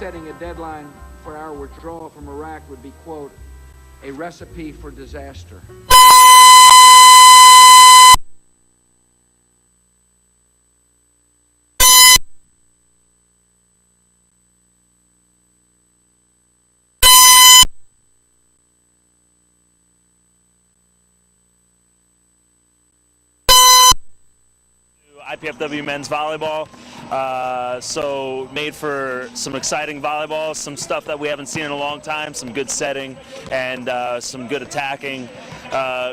setting a deadline for our withdrawal from Iraq would be, quote, a recipe for disaster. IPFW men's volleyball, so made for some exciting volleyball, some stuff that we haven't seen in a long time, some good setting and some good attacking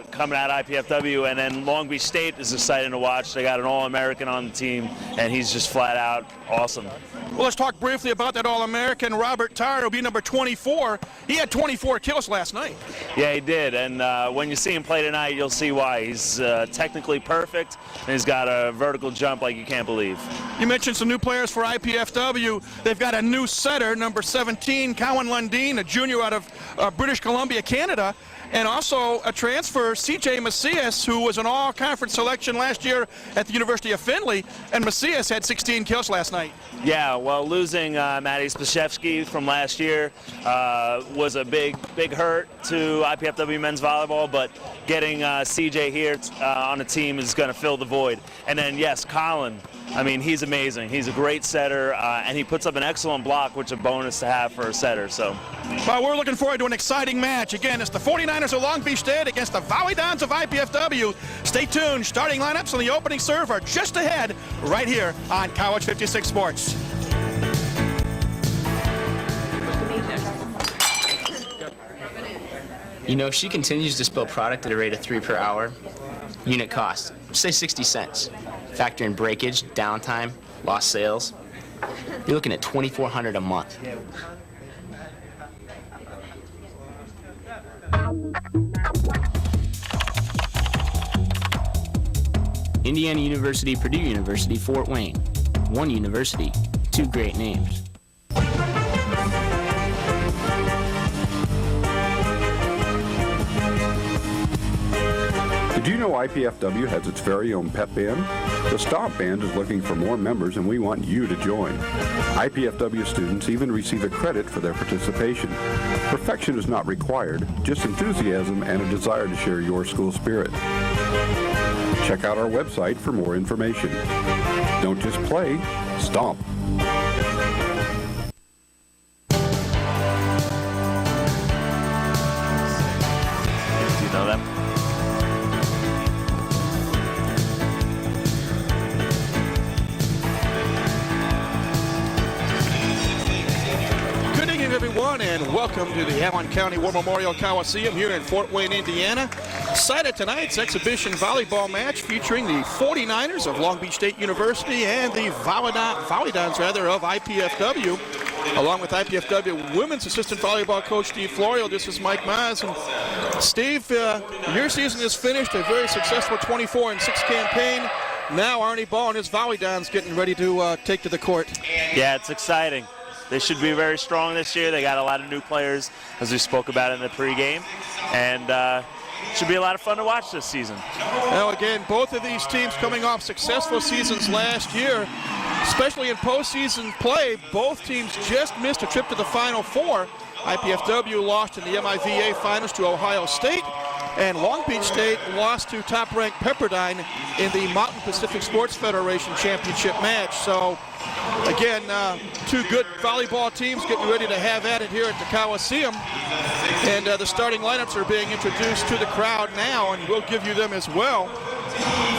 coming out of IPFW. And then Long Beach State is exciting to watch. They got an All-American on the team, and he's just flat out awesome. Well, let's talk briefly about that All-American. Robert Tarr will be number 24. He had 24 kills last night. Yeah, he did, and when you see him play tonight, you'll see why. He's technically perfect, and he's got a vertical jump like you can't believe. You mentioned some new players for IPFW. They've got a new setter, number 17, Cowan Lundeen, a junior out of British Columbia, Canada. And also a transfer, C.J. Macias, who was an all-conference selection last year at the University of Findlay, and Macias had 16 kills last night. Yeah, well, losing Matty Spashevsky from last year was a big hurt to IPFW men's volleyball, but getting C.J. here on the team is going to fill the void. And then, yes, Colin. I mean, he's amazing. He's a great setter, and he puts up an excellent block, which is a bonus to have for a setter. So, well, we're looking forward to an exciting match. Again, it's the 49ers of Long Beach State against the Volleyball of IPFW. Stay tuned. Starting lineups on the opening serve are just ahead right here on College 56 Sports. You know, if she continues to spill product at a rate of 3 per hour, unit cost, say 60 cents. Factor in breakage, downtime, lost sales, you're looking at $2,400 a month. Indiana University, Purdue University, Fort Wayne. One university, two great names. Did you know IPFW has its very own pep band? The Stomp Band is looking for more members, and we want you to join. IPFW students even receive a credit for their participation. Perfection is not required, just enthusiasm and a desire to share your school spirit. Check out our website for more information. Don't just play, stomp. Do you know them? Everyone, and welcome to the Allen County War Memorial Coliseum here in Fort Wayne, Indiana. Site of tonight's exhibition volleyball match featuring the 49ers of Long Beach State University and the Volleyball of IPFW, along with IPFW women's assistant volleyball coach Steve Florio. This is Mike Maz. And Steve, your season is finished, a very successful 24-6 campaign. Now Arnie Ball and his Volleyball's getting ready to take to the court. Yeah, it's exciting. They should be very strong this year. They got a lot of new players, as we spoke about in the pregame, and should be a lot of fun to watch this season. Now again, both of these teams coming off successful seasons last year, especially in postseason play. Both teams just missed a trip to the Final Four. IPFW lost in the MIVA Finals to Ohio State, and Long Beach State lost to top-ranked Pepperdine in the Mountain Pacific Sports Federation Championship match. So, again, two good volleyball teams getting ready to have at it here at the Coliseum. And the starting lineups are being introduced to the crowd now, and we'll give you them as well.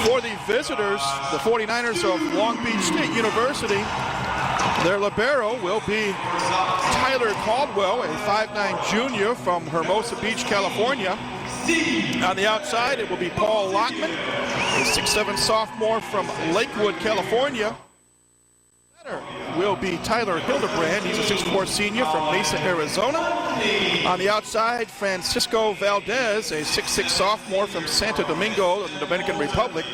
For the visitors, the 49ers of Long Beach State University, their libero will be Tyler Caldwell, a 5'9" junior from Hermosa Beach, California. On the outside, it will be Paul Lockman, a 6'7" sophomore from Lakewood, California. Will be Tyler Hildebrand. He's a 6'4" senior from Mesa, Arizona. On the outside, Francisco Valdez, a 6'6" sophomore from Santo Domingo in the Dominican Republic.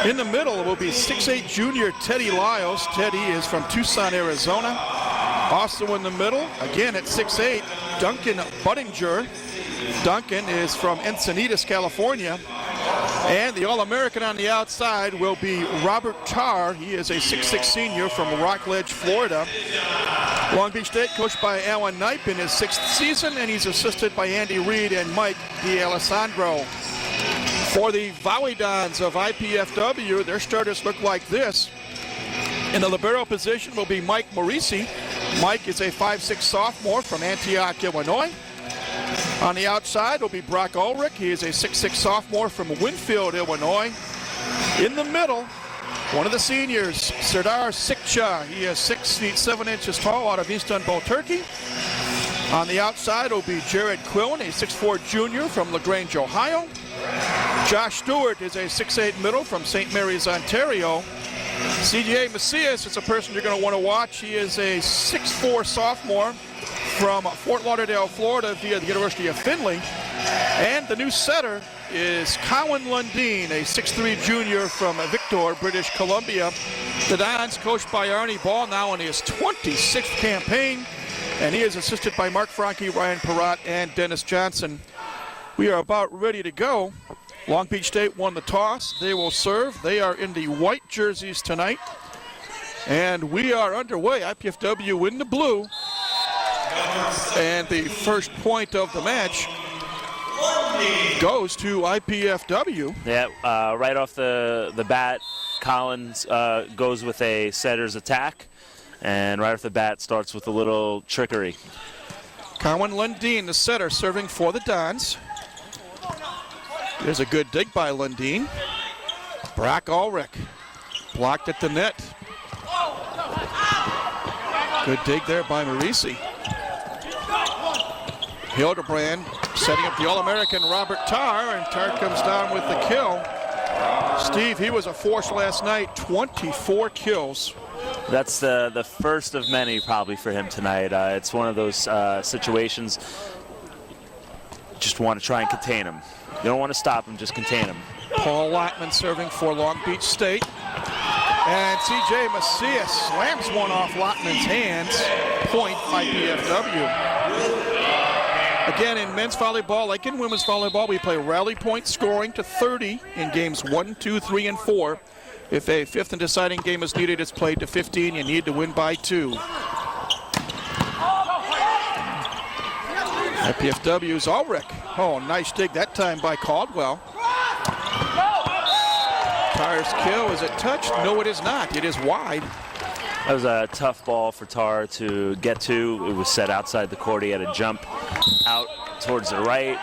In the middle will be 6'8" junior Teddy Lyles. Teddy is from Tucson, Arizona. Also in the middle, again at 6'8", Duncan Buttinger. Duncan is from Encinitas, California. And the All-American on the outside will be Robert Tarr. He is a 6'6" senior from Rockledge, Florida. Long Beach State, coached by Alan Knipe in his 6th season, and he's assisted by Andy Reid and Mike D'Alessandro. For the Volleyball of IPFW, their starters look like this. In the libero position will be Mike Morisi. Mike is a 5'6" sophomore from Antioch, Illinois. On the outside will be Brock Ulrich. He is a 6'6" sophomore from Winfield, Illinois. In the middle, one of the seniors, Serdar Sikcha. He is 6 feet 7 inches tall out of Istanbul, Turkey. On the outside will be Jared Quillen, a 6'4" junior from LaGrange, Ohio. Josh Stewart is a 6'8" middle from St. Mary's, Ontario. CJ Macias is a person you're going to want to watch. He is a 6'4" sophomore from Fort Lauderdale, Florida via the University of Findlay. And the new setter is Cowan Lundeen, a 6'3" junior from Victor, British Columbia. The Dons, coached by Arnie Ball, now in his 26th campaign. And he is assisted by Mark Franke, Ryan Perrott, and Dennis Johnson. We are about ready to go. Long Beach State won the toss. They will serve. They are in the white jerseys tonight. And we are underway. IPFW in the blue. And the first point of the match goes to IPFW. Yeah, right off the bat, Collins goes with a setter's attack. And right off the bat starts with a little trickery. Cowan Lundeen, the setter, serving for the Dons. There's a good dig by Lundeen. Brock Ulrich blocked at the net. Good dig there by Morisi. Hildebrand setting up the All-American Robert Tarr, and Tarr comes down with the kill. Steve, he was a force last night, 24 kills. That's the first of many probably for him tonight. It's one of those situations, just want to try and contain him. You don't want to stop him, just contain him. Paul Lottman serving for Long Beach State. And CJ Macias slams one off Lottman's hands. Point IPFW. Again, in men's volleyball, like in women's volleyball, we play rally point scoring to 30 in games 1, 2, 3, and 4. If a fifth and deciding game is needed, it's played to 15. You need to win by 2. IPFW's Ulrich. Oh, nice dig that time by Caldwell. Tarr's kill, is it touched? No, it is not. It is wide. That was a tough ball for Tarr to get to. It was set outside the court. He had to jump out towards the right,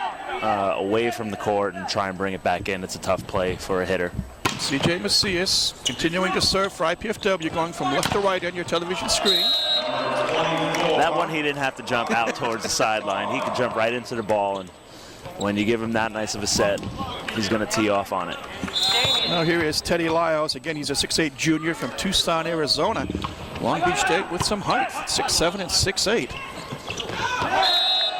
away from the court, and try and bring it back in. It's a tough play for a hitter. CJ Macias continuing to serve for IPFW, going from left to right on your television screen. That one he didn't have to jump out towards the sideline. He could jump right into the ball, and when you give him that nice of a set, he's going to tee off on it. Now here is Teddy Lyles. Again, he's a 6'8" junior from Tucson, Arizona. Long Beach State with some height, 6'7" and 6'8".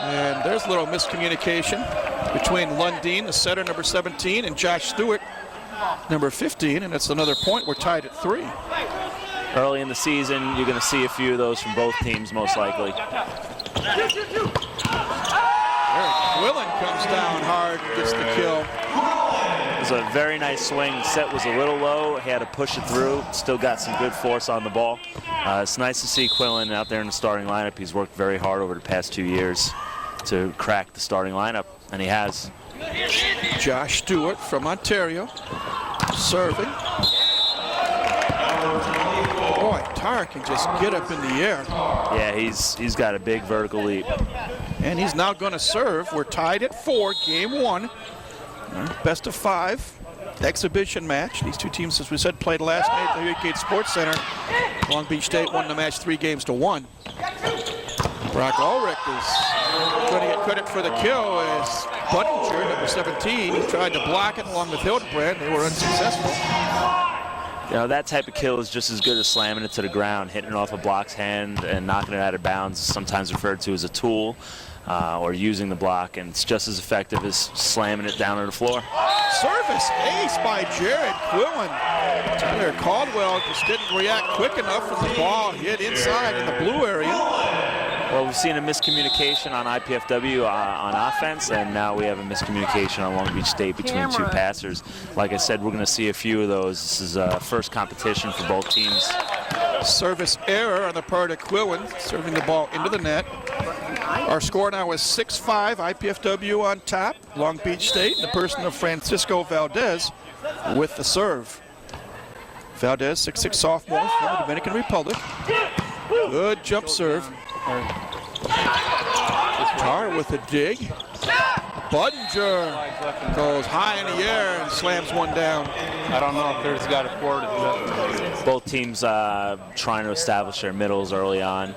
And there's a little miscommunication between Lundeen, the setter, number 17, and Josh Stewart, number 15, and it's another point. We're tied at 3. Early in the season, you're going to see a few of those from both teams, most likely. Eric Quillen comes down hard, gets the kill. It was a very nice swing. The set was a little low. He had to push it through. Still got some good force on the ball. It's nice to see Quillen out there in the starting lineup. He's worked very hard over the past 2 years to crack the starting lineup, and he has. Josh Stewart from Ontario, serving. Boy, Tarr can just get up in the air. Yeah, he's got a big vertical leap. And he's now going to serve. We're tied at 4, game 1. Best of 5 exhibition match. These two teams, as we said, played last night at the Gate Sports Center. Long Beach State won the match 3 games to 1. Brock Ulrich is going to get credit for the kill as Buttinger, number 17, he tried to block it along with Hildebrand. They were unsuccessful. You know, that type of kill is just as good as slamming it to the ground, hitting it off a block's hand and knocking it out of bounds, sometimes referred to as a tool, or using the block, and it's just as effective as slamming it down to the floor. Service ace by Jared Quillen. Tyler Caldwell just didn't react quick enough when the ball hit inside in the blue area. Well, we've seen a miscommunication on IPFW on offense, and now we have a miscommunication on Long Beach State between two passers. Like I said, we're going to see a few of those. This is first competition for both teams. Service error on the part of Quillen, serving the ball into the net. Our score now is 6-5, IPFW on top. Long Beach State, in the person of Francisco Valdez with the serve. Valdez, 6'6" sophomore from the Dominican Republic. Good jump serve. Tar with a dig. Budinger goes high in the air and slams one down. I don't know if there's got a forward. Both teams trying to establish their middles early on.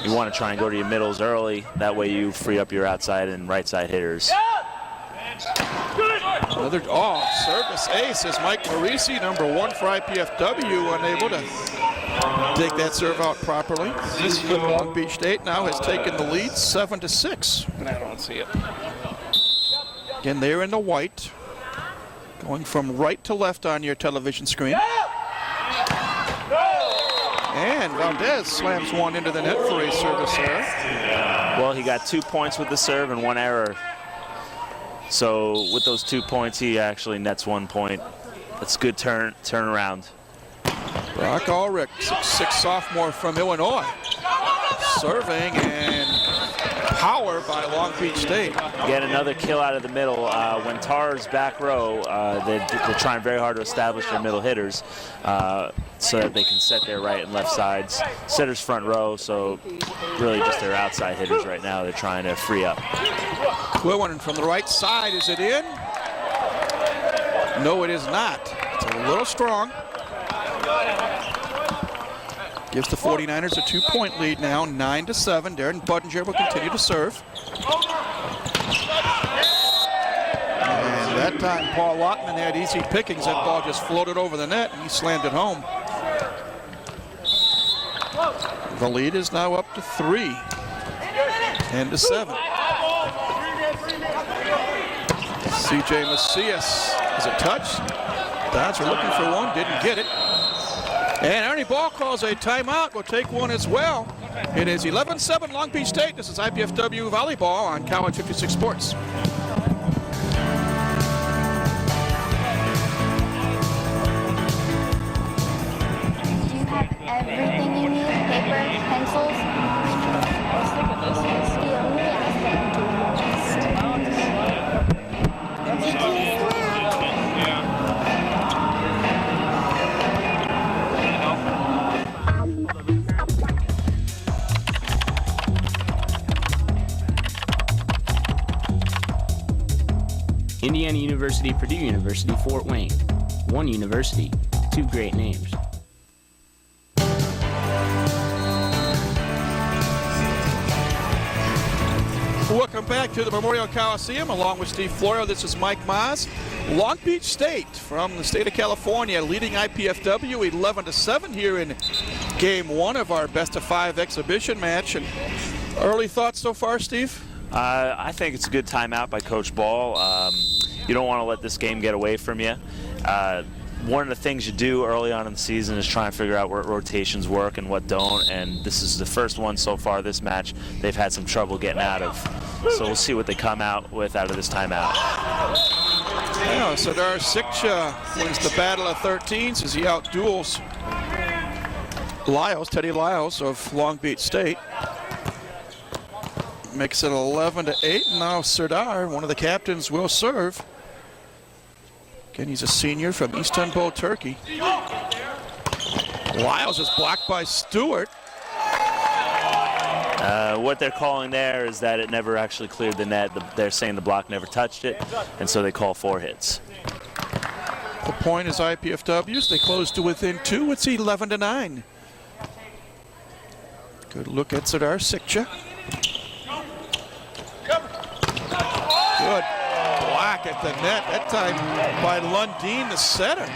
You want to try and go to your middles early. That way you free up your outside and right side hitters. Another service ace is Mike Marisi, number 1 for IPFW, unable to dig that serve out properly. Long Beach State now has taken the lead 7-6. I don't see it. Again, they're in the white, going from right to left on your television screen. And Valdez slams one into the net for a service error. Well, he got 2 points with the serve and 1 error. So with those 2 points, he actually nets 1 point. That's good turnaround. Brock Ulrich, 6'6" sophomore from Illinois. Serving and power by Long Beach State. Get another kill out of the middle. When Tar's back row, they're trying very hard to establish their middle hitters so that they can set their right and left sides. Setter's front row, so really just their outside hitters right now they're trying to free up. Quillen from the right side, is it in? No, it is not. It's a little strong. Gives the 49ers a 2-point lead now, 9-7. Darren Budinger will continue to serve. And that time Paul Lottman had easy pickings. That ball just floated over the net and he slammed it home. The lead is now up to 3, 10-7. CJ Macias, is it touched? Dons are looking for one, didn't get it. And Ernie Ball calls a timeout. We'll take one as well. It is 11-7 Long Beach State. This is IPFW Volleyball on College 56 Sports. Do you have everything you need? Paper, pencils? The only aspect to Indiana University, Purdue University, Fort Wayne. One university, 2 great names. Welcome back to the Memorial Coliseum. Along with Steve Florio, this is Mike Maas. Long Beach State from the state of California leading IPFW 11-7 here in game 1 of our best-of-5 exhibition match. And early thoughts so far, Steve? I think it's a good timeout by Coach Ball. You don't want to let this game get away from you. One of the things you do early on in the season is try and figure out what rotations work and what don't, and this is the first one so far this match they've had some trouble getting out of. So we'll see what they come out with out of this timeout. Yeah, Sadar Sikcha wins the battle of 13s as he outduels Lyles, Teddy Lyles of Long Beach State. Makes it 11-8, and now Serdar, one of the captains, will serve. Again, he's a senior from Istanbul, Turkey. Lyles is blocked by Stewart. What they're calling there is that it never actually cleared the net. They're saying the block never touched it, and so they call 4 hits. The point is IPFW's. They close to within 2. It's 11-9. Good look at Serdar Sikcha. Good block at the net, that time by Lundin, the setter.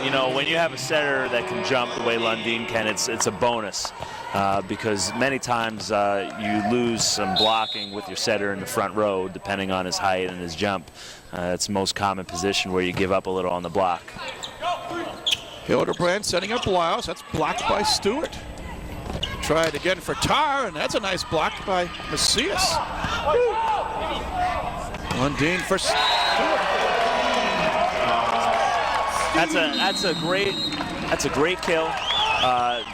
You know, when you have a setter that can jump the way Lundin can, it's a bonus because many times you lose some blocking with your setter in the front row, depending on his height and his jump. It's the most common position where you give up a little on the block. Hildebrand setting up Lyles. That's blocked by Stewart. Try it again for Tar, and that's a nice block by Macias. Lundin for Stewart. That's a great kill.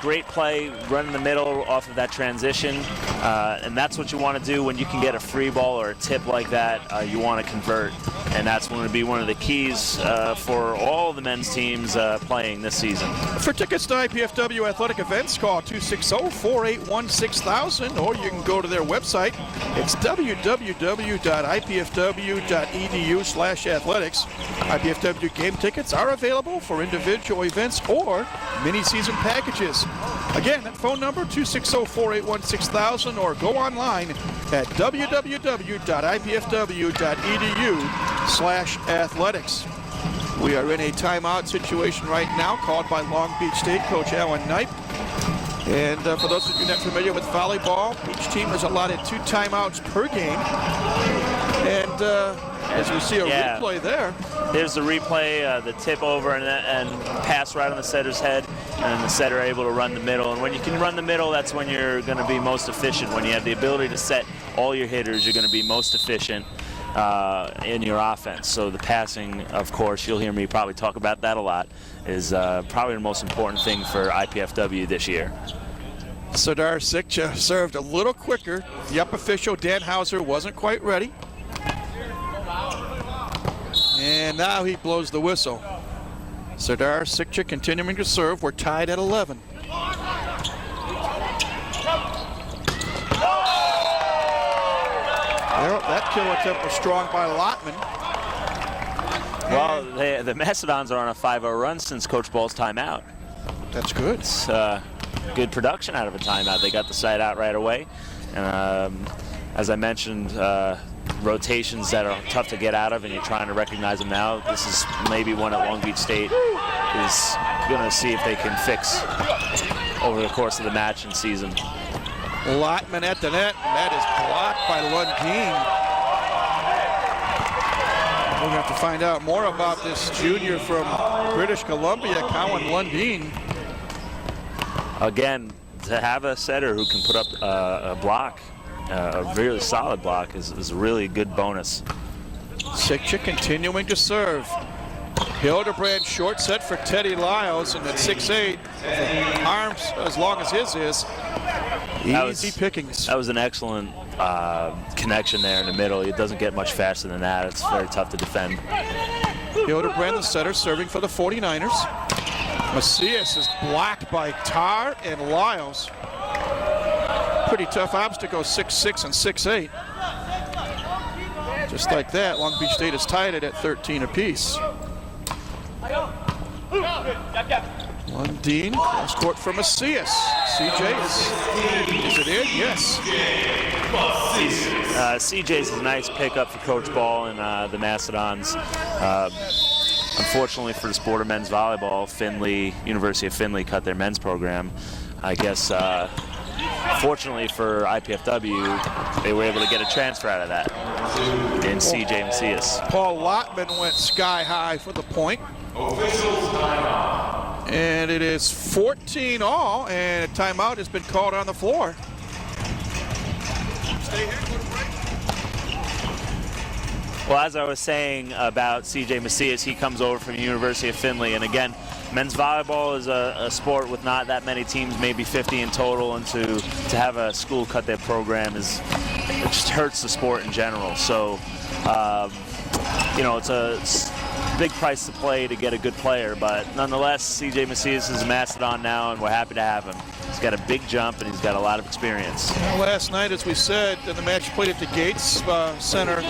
great play, run in the middle off of that transition, and that's what you want to do when you can get a free ball or a tip like that. You want to convert, and that's going to be one of the keys for all the men's teams playing this season. For tickets to IPFW athletic events, call 260-481-6000, or you can go to their website. It's www.ipfw.edu/athletics. IPFW game tickets are available for individual events or mini-season packages. Again, that phone number, 260-481-6000, or go online at www.ipfw.edu/athletics. We are in a timeout situation right now called by Long Beach State coach Alan Knipe. And for those of you not familiar with volleyball, each team is allotted 2 timeouts per game. And as you see a replay there. There's the replay, the tip over and pass right on the setter's head, and the setter able to run the middle. And when you can run the middle, that's when you're going to be most efficient. When you have the ability to set all your hitters, you're going to be most efficient in your offense. So the passing, of course, you'll hear me probably talk about that a lot, is probably the most important thing for IPFW this year. Sardar Sikcha served a little quicker. The up official, Dan Hauser, wasn't quite ready. And now he blows the whistle. Sardar Sikcha continuing to serve. We're tied at 11. Well, that kill attempt was strong by Lotman. Well, the Mastodons are on a 5-0 run since Coach Ball's timeout. That's good. It's good production out of a timeout. They got the side out right away. And as I mentioned, rotations that are tough to get out of, and you're trying to recognize them now. This is maybe one that Long Beach State is going to see if they can fix over the course of the match and season. Lotman at the net, and that is blocked by Lundeen. We're going to have to find out more about this junior from British Columbia, Cowan Lundeen. Again, to have a setter who can put up a block, a really solid block, is a really good bonus. Sikcha continuing to serve. Hildebrand short set for Teddy Lyles, and at 6'8", arms as long as his is. Easy pickings. That was an excellent connection there in the middle. It doesn't get much faster than that. It's very tough to defend. Hildebrand, the setter, serving for the 49ers. Macias is blocked by Tarr and Lyles. Pretty tough obs to go 6'6" and 6'8". Just like that, Long Beach State is tied it at 13 apiece. Lundeen, cross court for Macias. CJ, is it in? Yes. CJ's a nice pickup for Coach Ball and the Mastodons. Unfortunately for the sport of men's volleyball, University of Findlay cut their men's program. I guess fortunately for IPFW, they were able to get a transfer out of that in CJ Macias. Paul Lotman went sky high for the point. And it is 14 all, and a timeout has been called on the floor. Stay here, go to break. Well, as I was saying about CJ Macias, he comes over from the University of Findlay, and again, men's volleyball is a sport with not that many teams, maybe 50 in total, and to have a school cut their program it just hurts the sport in general. So, you know, it's a big price to play to get a good player, but nonetheless, CJ Macias is a Mastodon now, and we're happy to have him. He's got a big jump, and he's got a lot of experience. Last night, as we said, in the match played at the Gates Center,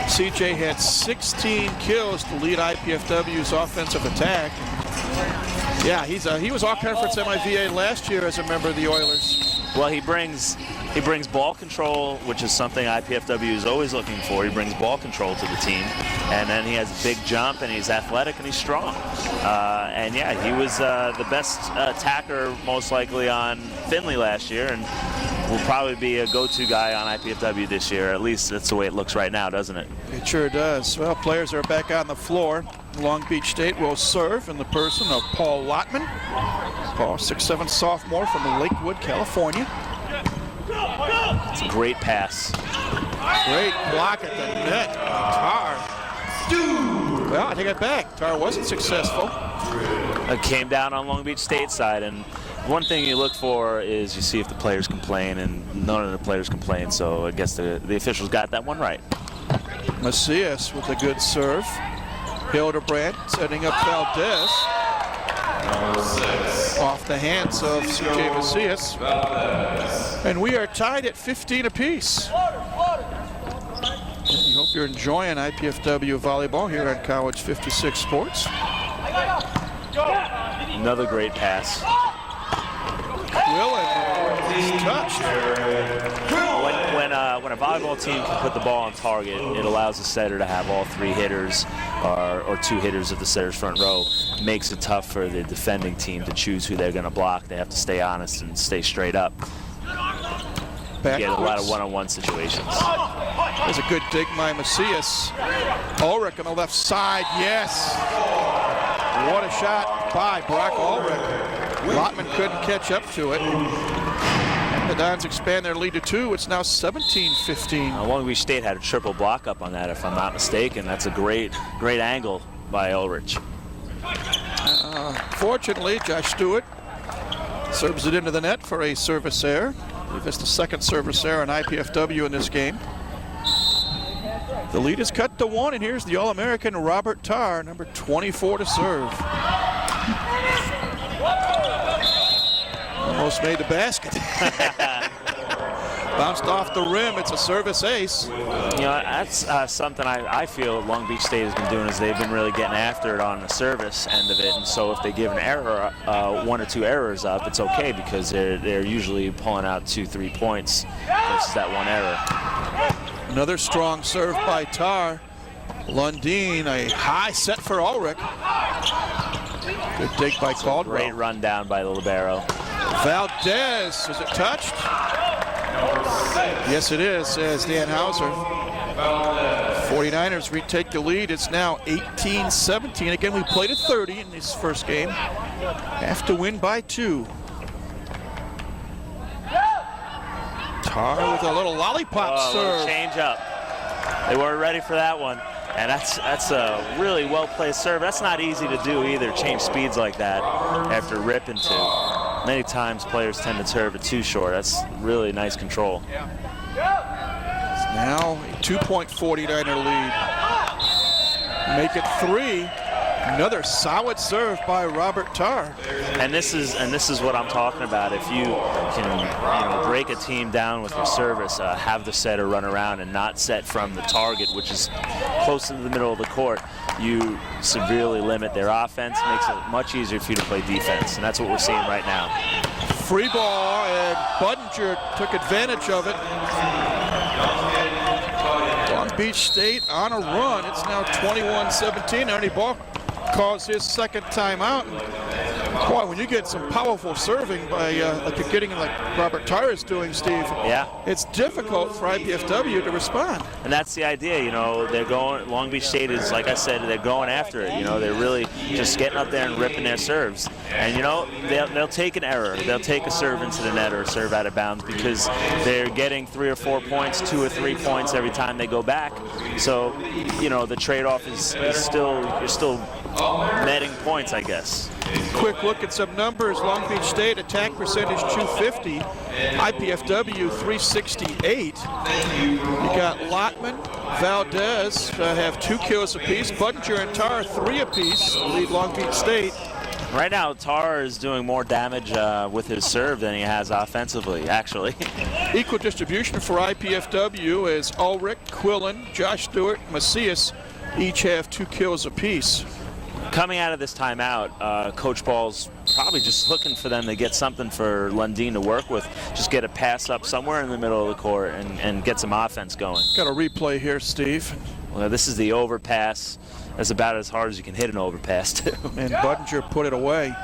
CJ had 16 kills to lead IPFW's offensive attack. Yeah, he was all-conference MIVA last year as a member of the Oilers. Well, he brings ball control, which is something IPFW is always looking for. He brings ball control to the team, and then he has a big jump, and he's athletic, and he's strong. And yeah, he was the best attacker most likely on Findlay last year, and will probably be a go-to guy on IPFW this year. At least that's the way it looks right now, doesn't it? It sure does. Well, players are back on the floor. Long Beach State will serve in the person of Paul Lotman. Paul, 6'7" sophomore from Lakewood, California. It's a great pass. Great block at the net. Tarr. Well, I take it back. Tarr wasn't successful. It came down on Long Beach State side, and one thing you look for is you see if the players complain, and none of the players complain, so I guess the officials got that one right. Macias with a good serve. Hildebrand setting up Valdez. Off the hands of C.J. Macias. And we are tied at 15 apiece. We hope you're enjoying IPFW volleyball here on College 56 Sports. Another great pass. Quillen is touched. When a volleyball team can put the ball on target, it allows the setter to have all 3 hitters or 2 hitters of the setter's front row. Makes it tough for the defending team to choose who they're going to block. They have to stay honest and stay straight up. Get a lot of one-on-one situations. There's a good dig by Macias. Ulrich on the left side, yes. What a shot by Brock Ulrich. Lottman couldn't catch up to it. The Dons expand their lead to 2. It's now 17-15. Long Beach State had a triple block up on that, if I'm not mistaken. That's a great angle by Ulrich. Fortunately, Josh Stewart serves it into the net for a service error. I believe it's the second service error on IPFW in this game. The lead is cut to 1, and here's the All-American Robert Tarr, number 24 to serve. Almost made the basket. Bounced off the rim. It's a service ace. You know, that's something I feel Long Beach State has been doing, is they've been really getting after it on the service end of it. And so if they give an error, 1 or 2 errors up, it's okay, because they're usually pulling out 2-3 points versus that 1 error. Another strong serve by Tarr. Lundeen, a high set for Ulrich. Good dig by Caldwell. Great run down by the libero. Valdez, is it touched? Yes, it is, says Dan Hauser. 49ers retake the lead. It's now 18-17. Again, we played at 30 in this first game. Have to win by 2. Tarr with a little lollipop serve. Change up. They weren't ready for that one. And that's a really well-placed serve. That's not easy to do either, change speeds like that after ripping 2. Many times players tend to serve it too short. That's really nice control. It's now a 2-point 49er lead. Make it 3. Another solid serve by Robert Tarr. And this is what I'm talking about. If you can break a team down with your service, have the setter run around and not set from the target, which is close to the middle of the court, you severely limit their offense. Makes it much easier for you to play defense, and that's what we're seeing right now. Free ball, and Budinger took advantage of it. Long Beach State on a run. It's now 21-17. Ernie Ball calls his second timeout. Boy, when you get some powerful serving by like you're getting like Robert Tarr is doing, Steve, yeah, it's difficult for IPFW to respond. And that's the idea, you know, they're going, Long Beach State is, like I said, they're going after it, you know, they're really just getting up there and ripping their serves. And, you know, they'll take an error, they'll take a serve into the net or a serve out of bounds, because they're getting 3 or 4 points, 2 or 3 points every time they go back. So, you know, the trade-off is still, you're still netting points, I guess. Quick look at some numbers. Long Beach State attack percentage 250, IPFW 368. You got Lottman, Valdez have 2 kills apiece. Budinger and Tarr 3 apiece lead Long Beach State. Right now, Tarr is doing more damage with his serve than he has offensively, actually. Equal distribution for IPFW as Ulrich, Quillen, Josh Stewart, Macias each have 2 kills apiece. Coming out of this timeout, Coach Ball's probably just looking for them to get something for Lundeen to work with. Just get a pass up somewhere in the middle of the court and get some offense going. Got a replay here, Steve. Well, this is the overpass. That's about as hard as you can hit an overpass, too. And Budinger put it away.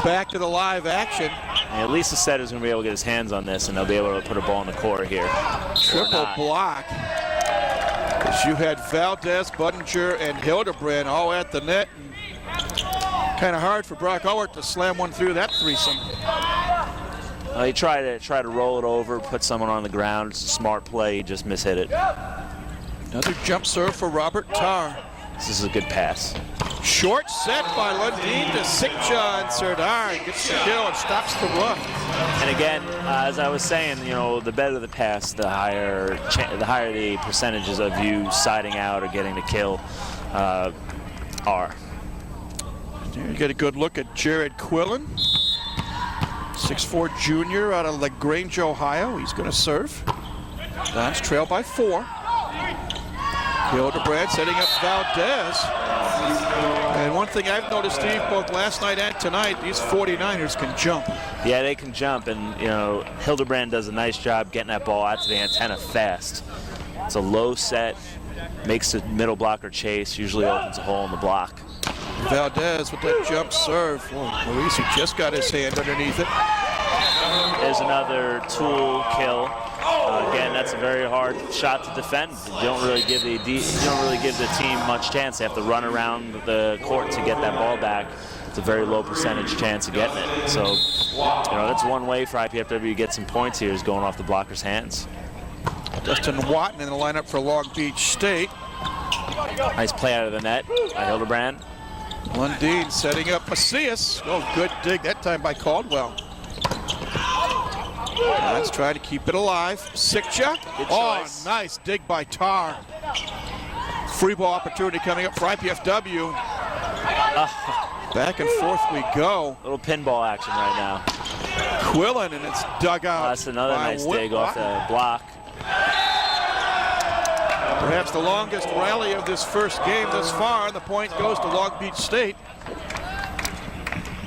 Back to the live action. And at least the setter's going to be able to get his hands on this, and they'll be able to put a ball in the court here. Triple block. As you had Valdez, Budinger, and Hildebrand all at the net. Kind of hard for Brock Ulrich to slam one through that threesome. He tried to roll it over, put someone on the ground. It's a smart play. He just mishit it. Another jump serve for Robert Tarr. This is a good pass. Short set by Lundin to Sikcha, and Serdar gets the kill and stops the run. And again, as I was saying, you know, the better the pass, the higher the percentages of you siding out or getting the kill are. There you get a good look at Jared Quillen, 6'4" junior out of LaGrange, Ohio. He's going to serve. Dons trail by 4. Hildebrand setting up Valdez. And one thing I've noticed, Steve, both last night and tonight, these 49ers can jump. Yeah, they can jump, and you know, Hildebrand does a nice job getting that ball out to the antenna fast. It's a low set, makes the middle blocker chase, usually opens a hole in the block. Valdez with that jump serve. Maurice just got his hand underneath it. There's another tool kill. Again, that's a very hard shot to defend. You don't really give the team much chance. They have to run around the court to get that ball back. It's a very low percentage chance of getting it. So, you know, that's one way for IPFW to get some points here, is going off the blocker's hands. Dustin Watton in the lineup for Long Beach State. Nice play out of the net by Hildebrand. Lundin setting up Macias. Oh, good dig that time by Caldwell. Let's try to keep it alive. Sikcha. Oh, nice dig by Tar. Free ball opportunity coming up for IPFW. Back and forth we go. Little pinball action right now. Quillen, and it's dug out. That's another nice dig off the block. Perhaps the longest rally of this first game thus far, and the point goes to Long Beach State.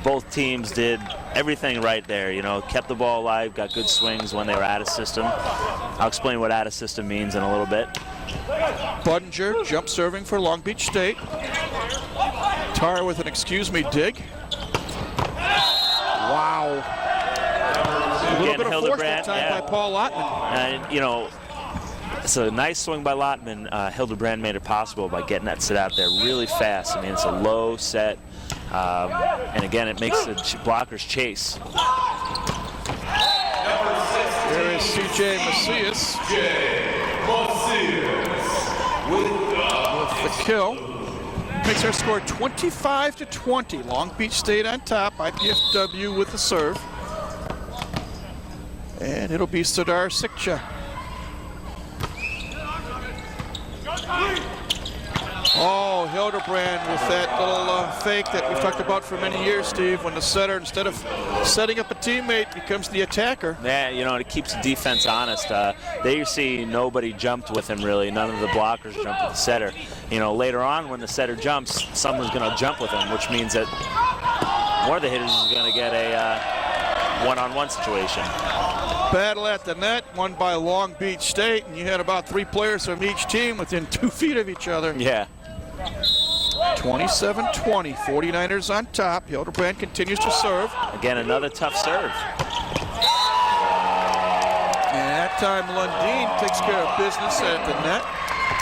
Both teams did everything right there, you know, kept the ball alive, got good swings when they were out of system. I'll explain what out of system means in a little bit. Budinger jump serving for Long Beach State. Tar with an excuse me dig. Wow. A little bit of force that time by Paul Lottman. And, you know, it's a nice swing by Lottman. Hildebrand made it possible by getting that set out there really fast. I mean, it's a low set. And again, it makes the blockers chase. There is C.J. Macias with the kill. Makes our score 25-20. Long Beach State on top. IPFW with the serve. And it'll be Serdar Sikcha. Oh, Hildebrand with that little fake that we've talked about for many years, Steve, when the setter, instead of setting up a teammate, becomes the attacker. Yeah, you know, it keeps the defense honest. There you see nobody jumped with him, really. None of the blockers jumped with the setter. You know, later on when the setter jumps, someone's going to jump with him, which means that one of the hitters is going to get a one-on-one situation. Battle at the net, won by Long Beach State, and you had about 3 players from each team within 2 feet of each other. Yeah. 27-20, 49ers on top. Hildebrand continues to serve. Again, another tough serve. And that time Lundin takes care of business at the net.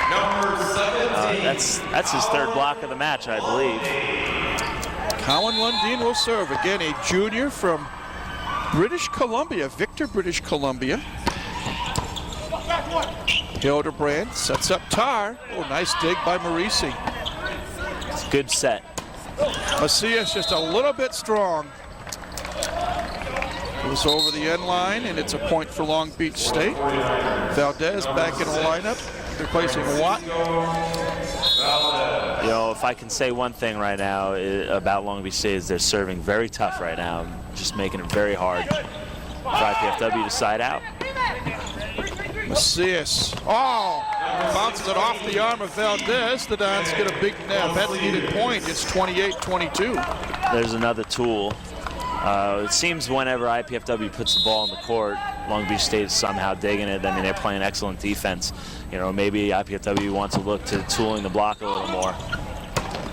Number 17. That's his 3rd block of the match, I believe. Colin Lundin will serve. Again, a junior from British Columbia, Victor, British Columbia. Hildebrand sets up Tar. Oh, nice dig by Marisi. It's a good set. Macias just a little bit strong. Goes over the end line, and it's a point for Long Beach State. Valdez back in the lineup, replacing Watt. You know, if I can say one thing right now about Long Beach State is they're serving very tough right now, just making it very hard for IPFW to side out. Macias, oh, bounces it off the arm of Valdez. The Dons get a big, badly needed point. It's 28-22. There's another tool. It seems whenever IPFW puts the ball in the court, Long Beach State is somehow digging it. I mean, they're playing excellent defense. You know, maybe IPFW wants to look to tooling the block a little more.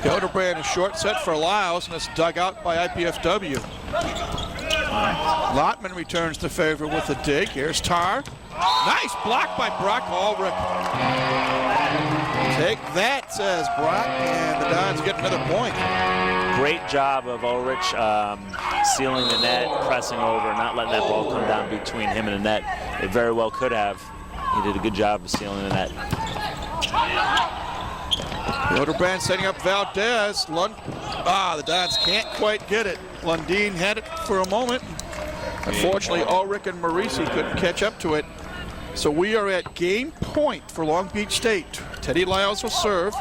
Hildebrand is short set for Lyles, and it's dug out by IPFW. Lottman returns to favor with a dig. Here's Tar. Nice block by Brock Ulrich. Take that, says Brock, and the Dons get another point. Great job of Ulrich sealing the net, pressing over, not letting that ball come down between him and the net. It very well could have. He did a good job of sealing the net. Hildebrand setting up Valdez. The Dons can't quite get it. Lundin had it for a moment. Unfortunately, Ulrich and Marisi couldn't catch up to it. So we are at game point for Long Beach State. Teddy Lyles will serve.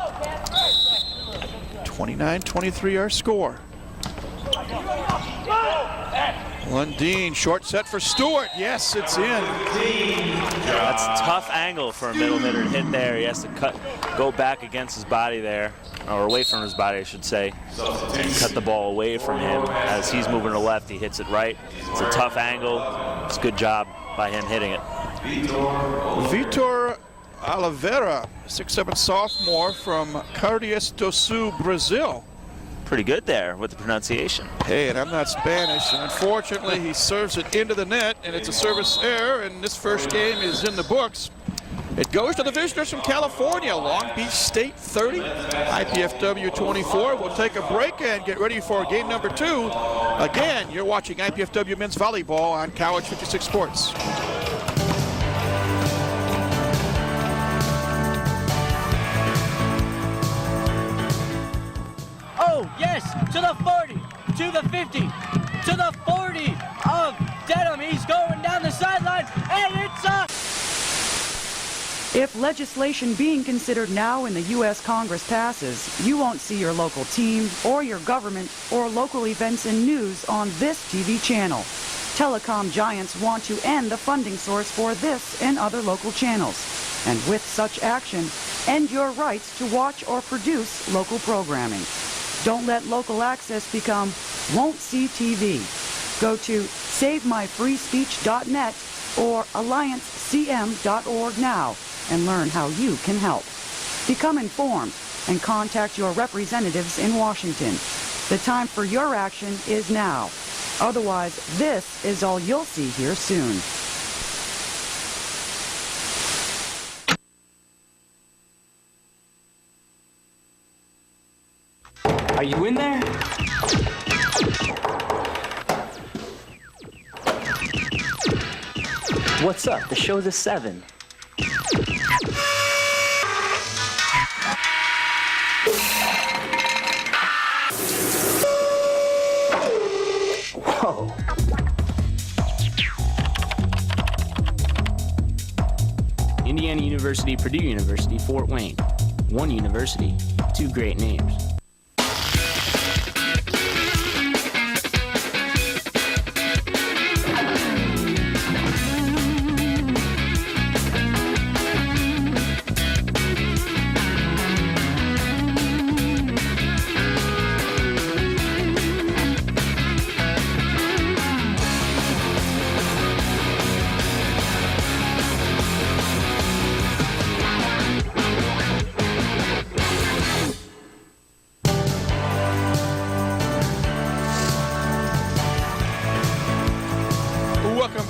29-23 our score. Lundin, short set for Stewart. Yes, it's in. That's a tough angle for a middle hitter to hit there. He has to go back against his body there, or away from his body, I should say. Cut the ball away from him. As he's moving to left, he hits it right. It's a tough angle. It's a good job by him hitting it. Vitor Oliveira, 6'7" sophomore from Cardias do Sul, Brazil. Pretty good there with the pronunciation. Hey, and I'm not Spanish, and unfortunately he serves it into the net, and it's a service error, and this first game is in the books. It goes to the visitors from California, Long Beach State 30, IPFW 24. We'll take a break and get ready for game number 2. Again, you're watching IPFW Men's Volleyball on College 56 Sports. Oh, yes, to the 40, to the 50, to the 40 of Dedham. He's going down the sideline, and it's a... If legislation being considered now in the U.S. Congress passes, you won't see your local team or your government or local events and news on this TV channel. Telecom giants want to end the funding source for this and other local channels. And with such action, end your rights to watch or produce local programming. Don't let local access become won't see TV. Go to SaveMyFreeSpeech.net or AllianceCM.org now and learn how you can help. Become informed and contact your representatives in Washington. The time for your action is now. Otherwise, this is all you'll see here soon. Are you in there? What's up? The show's at 7. Whoa. Indiana University, Purdue University, Fort Wayne. One university, two great names.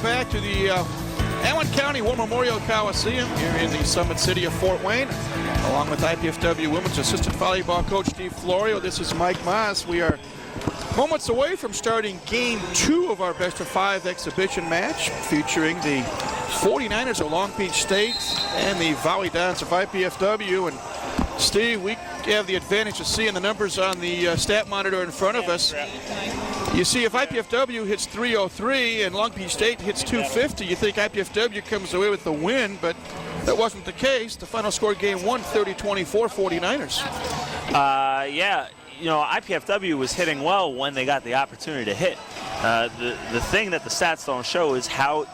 Back to the Allen County War Memorial Coliseum here in the Summit City of Fort Wayne, along with IPFW Women's Assistant Volleyball Coach Steve Florio. This is Mike Moss. We are moments away from starting Game 2 of our Best of 5 exhibition match, featuring the 49ers of Long Beach State and the Volley Dons of IPFW. And Steve, we have the advantage of seeing the numbers on the stat monitor in front of us. You see, if IPFW hits 303 and Long Beach State hits 250, you think IPFW comes away with the win, but that wasn't the case. The final score game 1, 30-24, 49ers. Yeah, you know, IPFW was hitting well when they got the opportunity to hit. The thing that the stats don't show is how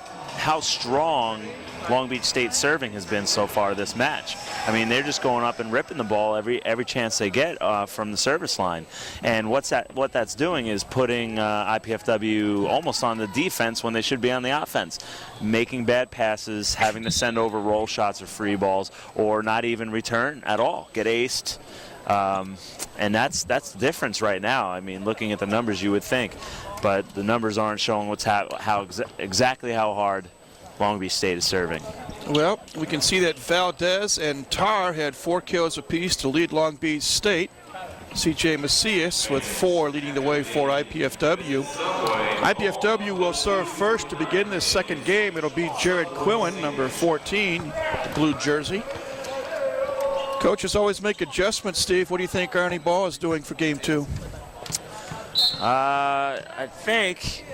strong Long Beach State serving has been so far this match. I mean, they're just going up and ripping the ball every chance they get from the service line. And what that's doing is putting IPFW almost on the defense when they should be on the offense, making bad passes, having to send over roll shots or free balls, or not even return at all, get aced. And that's the difference right now. I mean, looking at the numbers, you would think, but the numbers aren't showing exactly how hard Long Beach State is serving. Well, we can see that Valdez and Tar had 4 kills apiece to lead Long Beach State. C.J. Macias with 4 leading the way for IPFW. IPFW will serve first to begin this second game. It'll be Jared Quillen, number 14, blue jersey. Coaches always make adjustments, Steve. What do you think Arnie Ball is doing for game 2? I think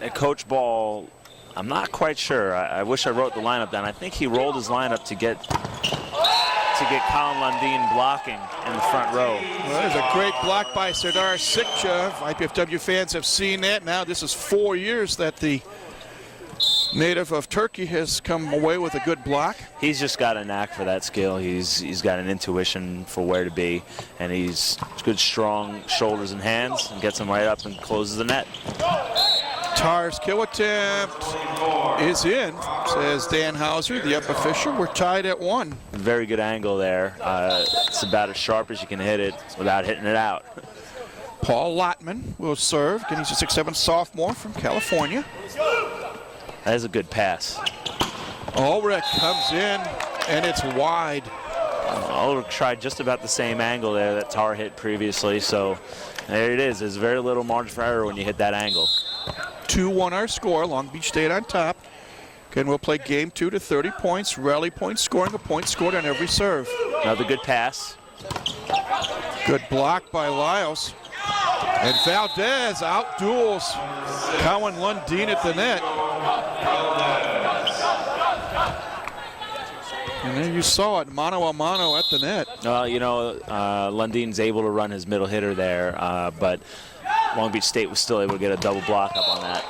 that Coach Ball, I'm not quite sure. I wish I wrote the lineup down. I think he rolled his lineup to get Colin Lundeen blocking in the front row. Well, there's a great block by Serdar Sikcha. IPFW fans have seen that. Now this is 4 years that the native of Turkey has come away with a good block. He's just got a knack for that skill. He's got an intuition for where to be, and he's good, strong shoulders and hands, and gets him right up and closes the net. Tar's kill attempt is in, says Dan Hauser, the up official. We're tied at 1. Very good angle there. It's about as sharp as you can hit it without hitting it out. Paul Lottman will serve. Again, he's a 6'7" sophomore from California. That is a good pass. Ulrich comes in, and it's wide. Ulrich tried just about the same angle there that Tar hit previously, so there it is. There's very little margin for error when you hit that angle. 2-1 our score. Long Beach State on top. Again, we'll play game 2 to 30 points. Rally points scoring, a point scored on every serve. Another good pass. Good block by Lyles. And Valdez out-duels Cowan Lundeen at the net. And then you saw it, mano a mano at the net. Lundeen's able to run his middle hitter there, but Long Beach State was still able to get a double block up on that.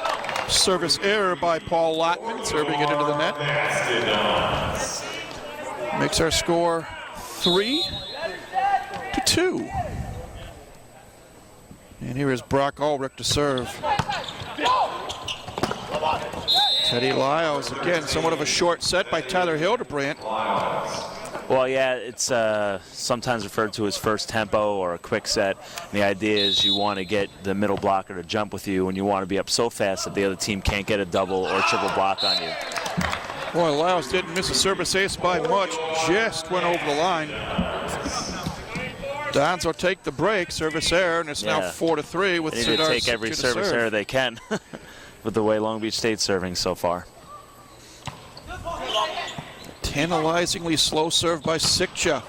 Service error by Paul Lottman, serving it into the net. Makes our score 3-2. And here is Brock Ulrich to serve. Teddy Lyles, again, somewhat of a short set by Tyler Hildebrandt. Well, yeah, it's sometimes referred to as first tempo or a quick set. And the idea is you want to get the middle blocker to jump with you, and you want to be up so fast that the other team can't get a double or triple block on you. Boy, Lyles didn't miss a service ace by much, just went over the line. Dons will take the break, service error, and it's now 4-3 with They need to take every service error they can with the way Long Beach State's serving so far. Tantalizingly slow serve by Sikcha.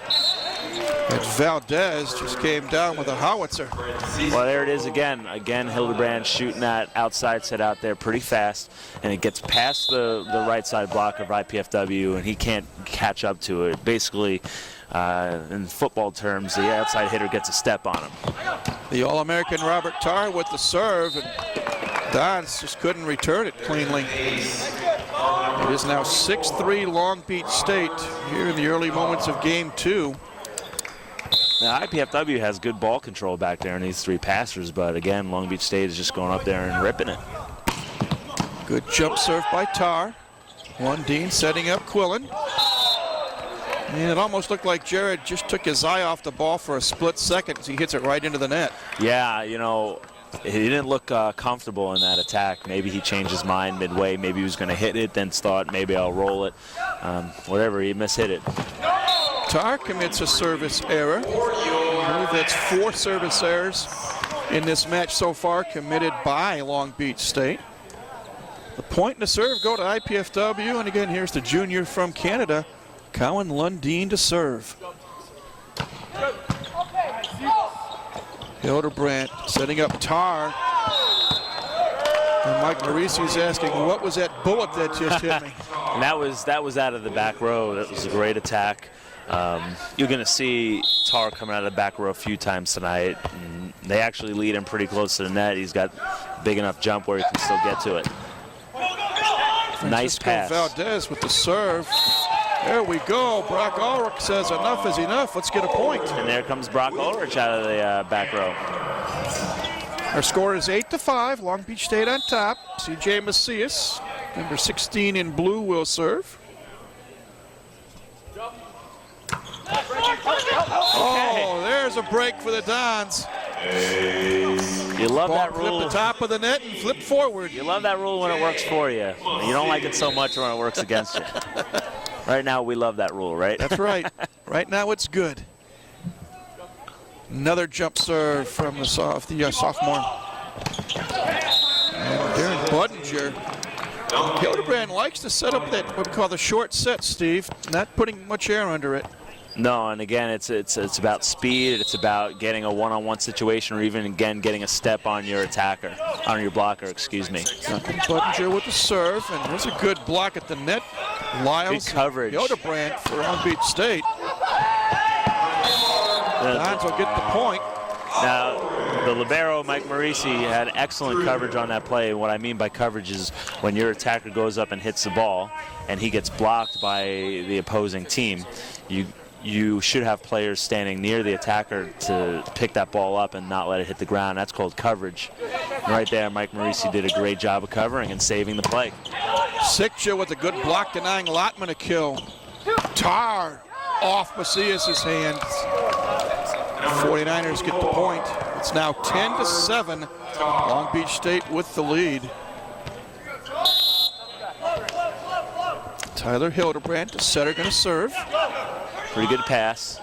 And Valdez just came down with a howitzer. Well, there it is again. Again, Hildebrand shooting that outside set out there pretty fast, and it gets past the right side block of IPFW, and he can't catch up to it. Basically, in football terms, the outside hitter gets a step on him. The All-American Robert Tarr with the serve, and Dons just couldn't return it cleanly. It is now 6-3 Long Beach State here in the early moments of game 2. Now, IPFW has good ball control back there in these three passers, but again, Long Beach State is just going up there and ripping it. Good jump serve by Tarr. Lundeen setting up Quillen. And it almost looked like Jared just took his eye off the ball for a split second as he hits it right into the net. Yeah, he didn't look comfortable in that attack. Maybe he changed his mind midway. Maybe he was going to hit it, then thought maybe I'll roll it. Whatever, he mishit it. Tarr commits a service error. I believe that's 4 service errors in this match so far committed by Long Beach State. The point and the serve go to IPFW, and again, here's the junior from Canada, Cowan Lundeen to serve. Hildebrandt setting up Tarr. And Mike Marisi's asking, what was that bullet that just hit me? And that was out of the back row. That was a great attack. You're going to see Tarr coming out of the back row a few times tonight. And they actually lead him pretty close to the net. He's got a big enough jump where he can still get to it. Nice pass. Valdez with the serve. There we go. Brock Ulrich says enough is enough. Let's get a point. And there comes Brock Ulrich out of the back row. Our score is 8-5. Long Beach State on top. C.J. Macias, number 16 in blue, will serve. Oh, there's a break for the Dons. You love Ball that rule. Flip the top of the net and flip forward. You love that rule when it works for you. You don't like it so much when it works against you. Right now, we love that rule, right? That's right. Right now, it's good. Another jump serve from the sophomore. And Darren Budinger. Hildebrand likes to set up that what we call the short set, Steve. Not putting much air under it. No, and again, it's about speed. It's about getting a one-on-one situation, or even again getting a step on your attacker, on your blocker. Excuse me. Buttinger with the serve, and there's a good block at the net. Lyles, good coverage. Hildebrand for Long Beach State. Dons will get the point. Now, the libero, Mike Marisi, had excellent coverage on that play. What I mean by coverage is when your attacker goes up and hits the ball, and he gets blocked by the opposing team, you should have players standing near the attacker to pick that ball up and not let it hit the ground. That's called coverage. And right there, Mike Marisi did a great job of covering and saving the play. Sikcha with a good block, denying Lotman a kill. Tar off Macias's hands. 49ers get the point. It's now 10-7. Long Beach State with the lead. Tyler Hildebrand, the setter, going to serve. Pretty good pass.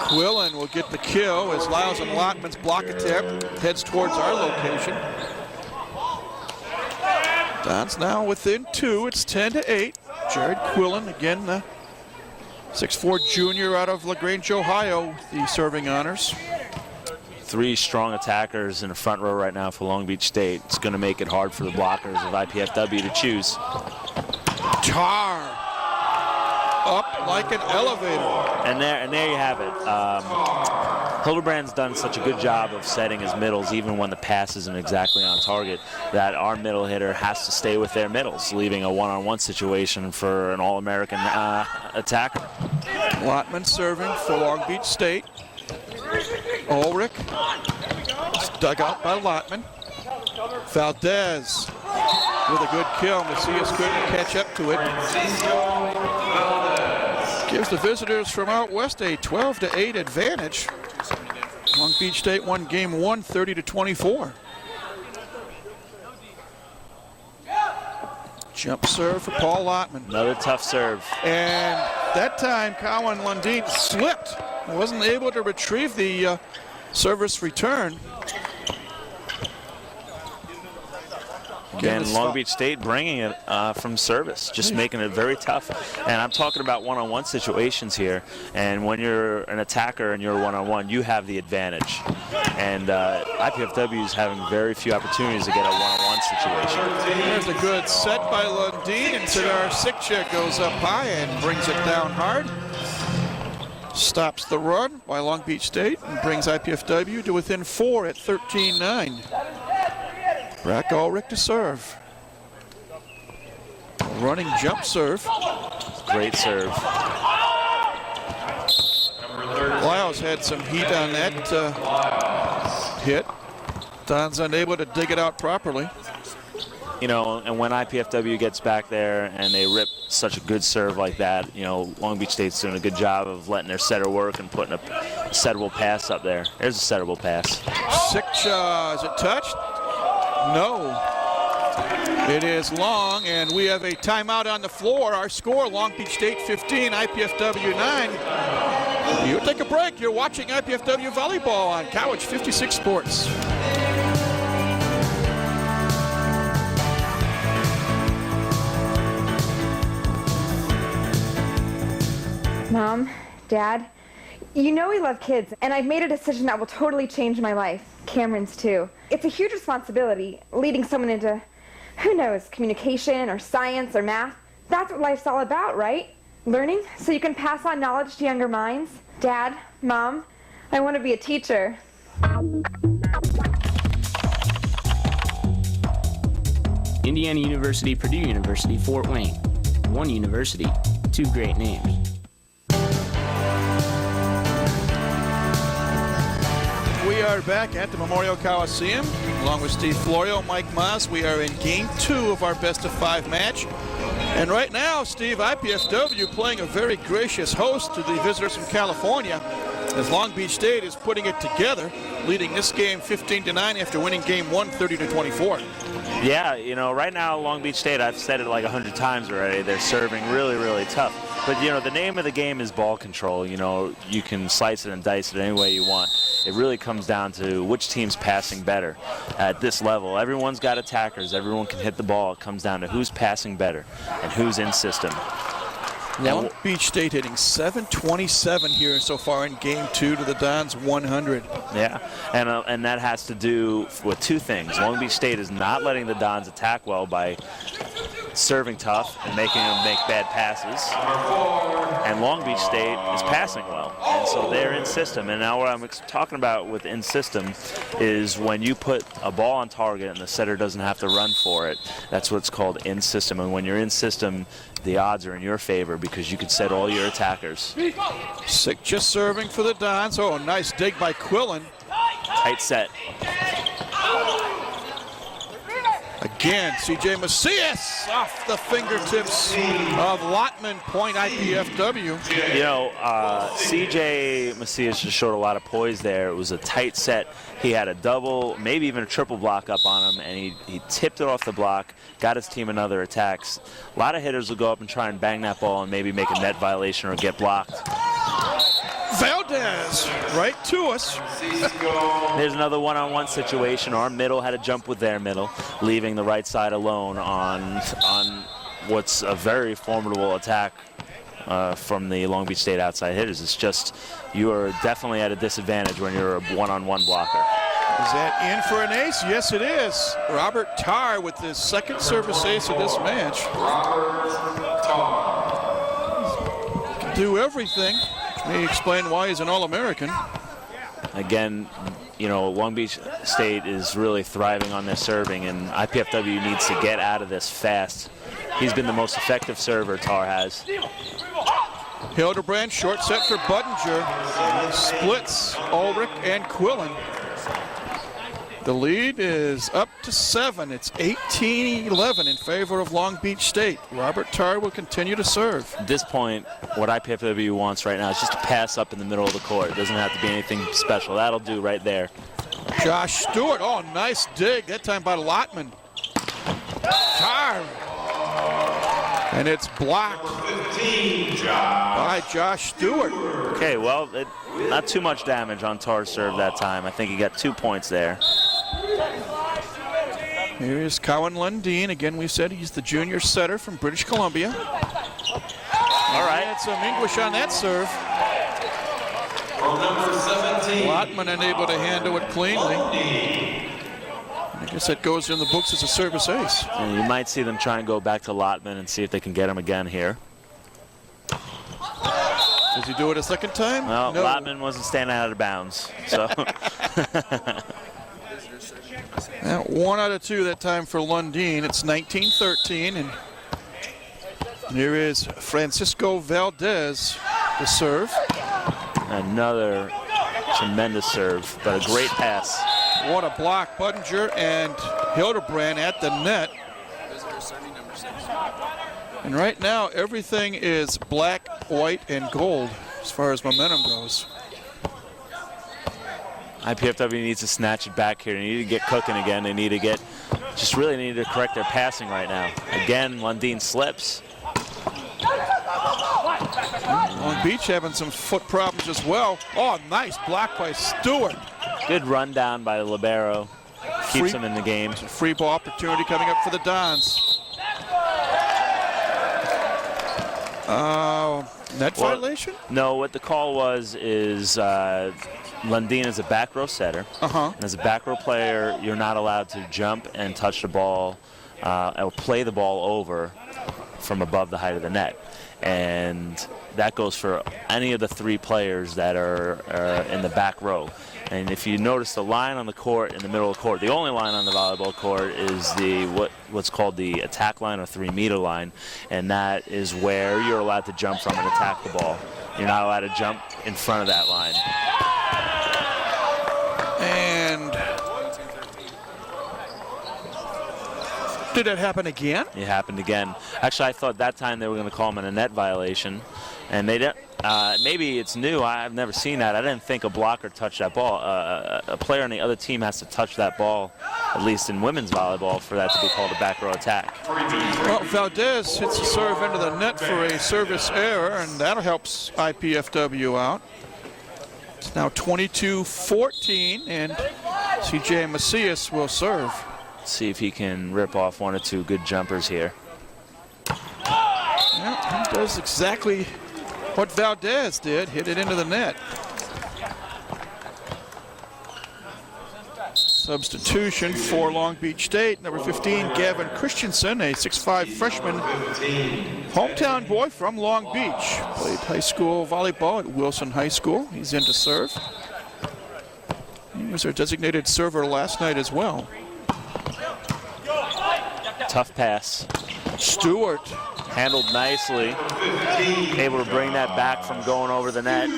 Quillen will get the kill as Lyles and Lotman's block attempt heads towards our location. Dons now within 2. It's 10-8. Jared Quillen, again, the 6'4" junior out of LaGrange, Ohio, the serving honors. 3 strong attackers in the front row right now for Long Beach State. It's going to make it hard for the blockers of IPFW to choose. Tar up like an elevator. And there you have it. Hildebrand's done such a good job of setting his middles, even when the pass isn't exactly on target, that our middle hitter has to stay with their middles, leaving a one-on-one situation for an All-American attacker. Lotman serving for Long Beach State. Ulrich is dug out by Lotman. Valdez with a good kill. Macias couldn't catch up to it. Gives the visitors from out west a 12-8 advantage. Long Beach State won game 1, 30-24. Jump serve for Paul Lotman. Another tough serve. And that time, Cowan Lundin slipped. He wasn't able to retrieve the service return. Again, Long Beach State bringing it from service, just making it very tough. And I'm talking about one-on-one situations here. And when you're an attacker and you're one-on-one, you have the advantage. And IPFW is having very few opportunities to get a one-on-one situation. There's a good set by Lundin, and Sidar Sikcha goes up high and brings it down hard. Stops the run by Long Beach State and brings IPFW to within 4 at 13-9. Brack Ulrich to serve. Running jump serve. Great serve. Lyles had some heat on that hit. Don's unable to dig it out properly. You know, and when IPFW gets back there and they rip such a good serve like that, you know, Long Beach State's doing a good job of letting their setter work and putting a settable pass up there. There's a settable pass. Sikcha, is it touched? No. It is long, and we have a timeout on the floor. Our score, Long Beach State 15, IPFW 9. You take a break. You're watching IPFW Volleyball on College 56 Sports. Mom, Dad, you know we love kids, and I've made a decision that will totally change my life. Cameron's too. It's a huge responsibility, leading someone into, who knows, communication or science or math. That's what life's all about, right? Learning so you can pass on knowledge to younger minds. Dad, Mom, I want to be a teacher. Indiana University, Purdue University, Fort Wayne. One university, 2 great names. We are back at the Memorial Coliseum, along with Steve Florio, Mike Maas. We are in Game 2 of our best-of-5 match. And right now, Steve, IPFW playing a very gracious host to the visitors from California, as Long Beach State is putting it together, leading this game 15-9 after winning Game 1, 30-24. Yeah, you know, right now, Long Beach State, I've said it like 100 times already, they're serving really, really tough. But, you know, the name of the game is ball control. You know, you can slice it and dice it any way you want. It really comes down to which team's passing better at this level. Everyone's got attackers. Everyone can hit the ball. It comes down to who's passing better and who's in system. Long Beach State hitting 727 here so far in game 2 to the Dons 100. Yeah, and that has to do with two things. Long Beach State is not letting the Dons attack well by serving tough and making them make bad passes. And Long Beach State is passing well. And so they're in system. And now what I'm talking about with in system is when you put a ball on target and the setter doesn't have to run for it, that's what's called in system. And when you're in system, the odds are in your favor because you can set all your attackers. Sick just serving for the Dons. Oh, nice dig by Quillen. Tight set. Again, C.J. Macias off the fingertips of Lottman, point IPFW. You know, C.J. Macias just showed a lot of poise there. It was a tight set. He had a double, maybe even a triple block up on him, and he tipped it off the block, got his team another attacks. A lot of hitters will go up and try and bang that ball and maybe make a net violation or get blocked. Valdez right to us. There's another one-on-one situation. Our middle had to jump with their middle, leaving the right side alone on what's a very formidable attack from the Long Beach State outside hitters. It's just you are definitely at a disadvantage when you're a one-on-one blocker. Is that in for an ace? Yes, it is. Robert Tarr with his second service ace of this match. Robert Tarr. Can do everything. May explain why he's an All-American. Again, you know, Long Beach State is really thriving on their serving, and IPFW needs to get out of this fast. He's been the most effective server Tarr has. Hildebrand, short set for Budinger. Splits Ulrich and Quillen. The lead is up to 7. It's 18-11 in favor of Long Beach State. Robert Tarr will continue to serve. At this point, what IPFW wants right now is just to pass up in the middle of the court. It doesn't have to be anything special. That'll do right there. Josh Stewart, oh, nice dig, that time by Lottman. Tarr. And it's blocked by Josh Stewart. Okay, well, not too much damage on Tarr's serve that time. I think he got 2 points there. Here is Cowan Lundeen. Again, we said he's the junior setter from British Columbia. All right. Had some English on that serve. Lottman unable to handle it cleanly. I guess that goes in the books as a service ace. And you might see them try and go back to Lottman and see if they can get him again here. Does he do it a second time? Well, no. Lottman wasn't standing out of bounds, so. 1 out of 2 that time for Lundeen. It's 19-13, and here is Francisco Valdez to serve. Another tremendous serve, but a great pass. What a block. Budinger and Hildebrand at the net. And right now, everything is black, white, and gold as far as momentum goes. IPFW needs to snatch it back here. They need to get cooking again. They need to get, just really need to correct their passing right now. Again, Lundeen slips. Long Beach having some foot problems as well. Oh, nice block by Stewart. Good run down by the libero. Keeps them in the game. It's a free ball opportunity coming up for the Dons. Net violation? No, what the call was is Lundeen is a back row setter. And as a back row player, you're not allowed to jump and touch the ball or play the ball over from above the height of the net. And that goes for any of the 3 players that are in the back row. And if you notice the line on the court, in the middle of the court, the only line on the volleyball court is the what's called the attack line or 3-meter line, and that is where you're allowed to jump from and attack the ball. You're not allowed to jump in front of that line. And did that happen again? It happened again. Actually, I thought that time they were going to call him a net violation, and they didn't. Maybe it's new. I've never seen that. I didn't think a blocker touched that ball. A player on the other team has to touch that ball, at least in women's volleyball, for that to be called a back row attack. Well, Valdez hits the serve into the net for a service error, and that helps IPFW out. It's now 22-14, and C.J. Macias will serve. See if he can rip off 1 or 2 good jumpers here. Yeah, He does exactly what Valdez did, hit it into the net. Substitution for Long Beach State, number 15, Gavin Christensen, a 6'5" freshman, hometown boy from Long Beach. Played high school volleyball at Wilson High School. He's in to serve. He was our designated server last night as well. Tough pass. Stewart. Handled nicely. Able to bring that back from going over the net.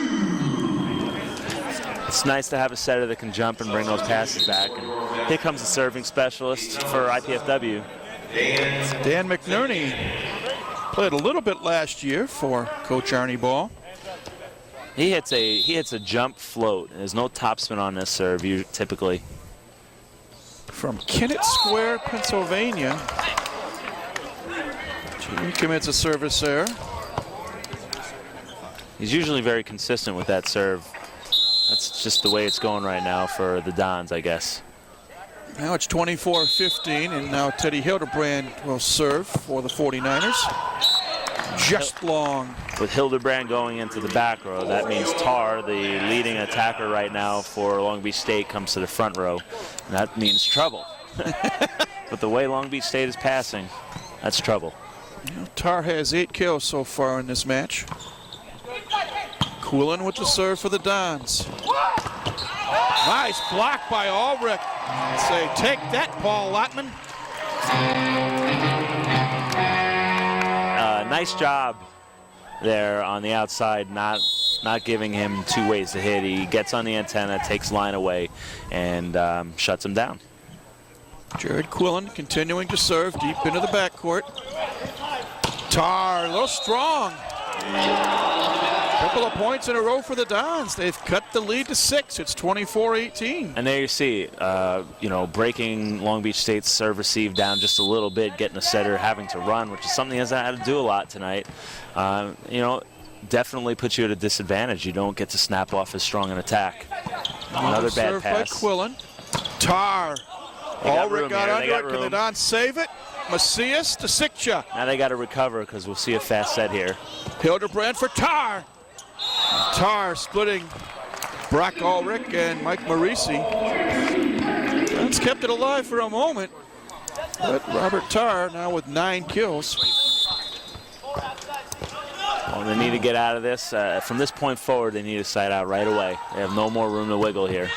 It's nice to have a setter that can jump and bring those passes back. And here comes the serving specialist for IPFW. Dan McNerney played a little bit last year for Coach Arnie Ball. He hits a jump float. There's no topspin on this serve typically. From Kennett Square, Pennsylvania. He commits a service there. He's usually very consistent with that serve. That's just the way it's going right now for the Dons, I guess. Now it's 24-15, and now Teddy Hildebrand will serve for the 49ers. Just long. With Hildebrand going into the back row, that means Tar, the leading attacker right now for Long Beach State, comes to the front row. And that means trouble. But the way Long Beach State is passing, that's trouble. Tar has 8 kills so far in this match. Quillen with the serve for the Dons. Nice block by Ulrich. Say, take that, Paul Lottman. Nice job there on the outside, not giving him 2 ways to hit. He gets on the antenna, takes line away, and shuts him down. Jared Quillen continuing to serve deep into the backcourt. Tar, a little strong. Couple of points in a row for the Dons. They've cut the lead to 6. It's 24-18. And there you see, breaking Long Beach State's serve receive down just a little bit, getting a setter having to run, which is something he hasn't had to do a lot tonight. Definitely puts you at a disadvantage. You don't get to snap off as strong an attack. Another bad pass. By Quillen. Tar. Ulrich got under it. Can the Dons save it? Macias to Sikcha. Now they got to recover because we'll see a fast set here. Hildebrand for Tar. Tar splitting Brock Ulrich and Mike Marisi. That's kept it alive for a moment. But Robert Tar now with 9 kills. Well, they need to get out of this. From this point forward, they need to side out right away. They have no more room to wiggle here.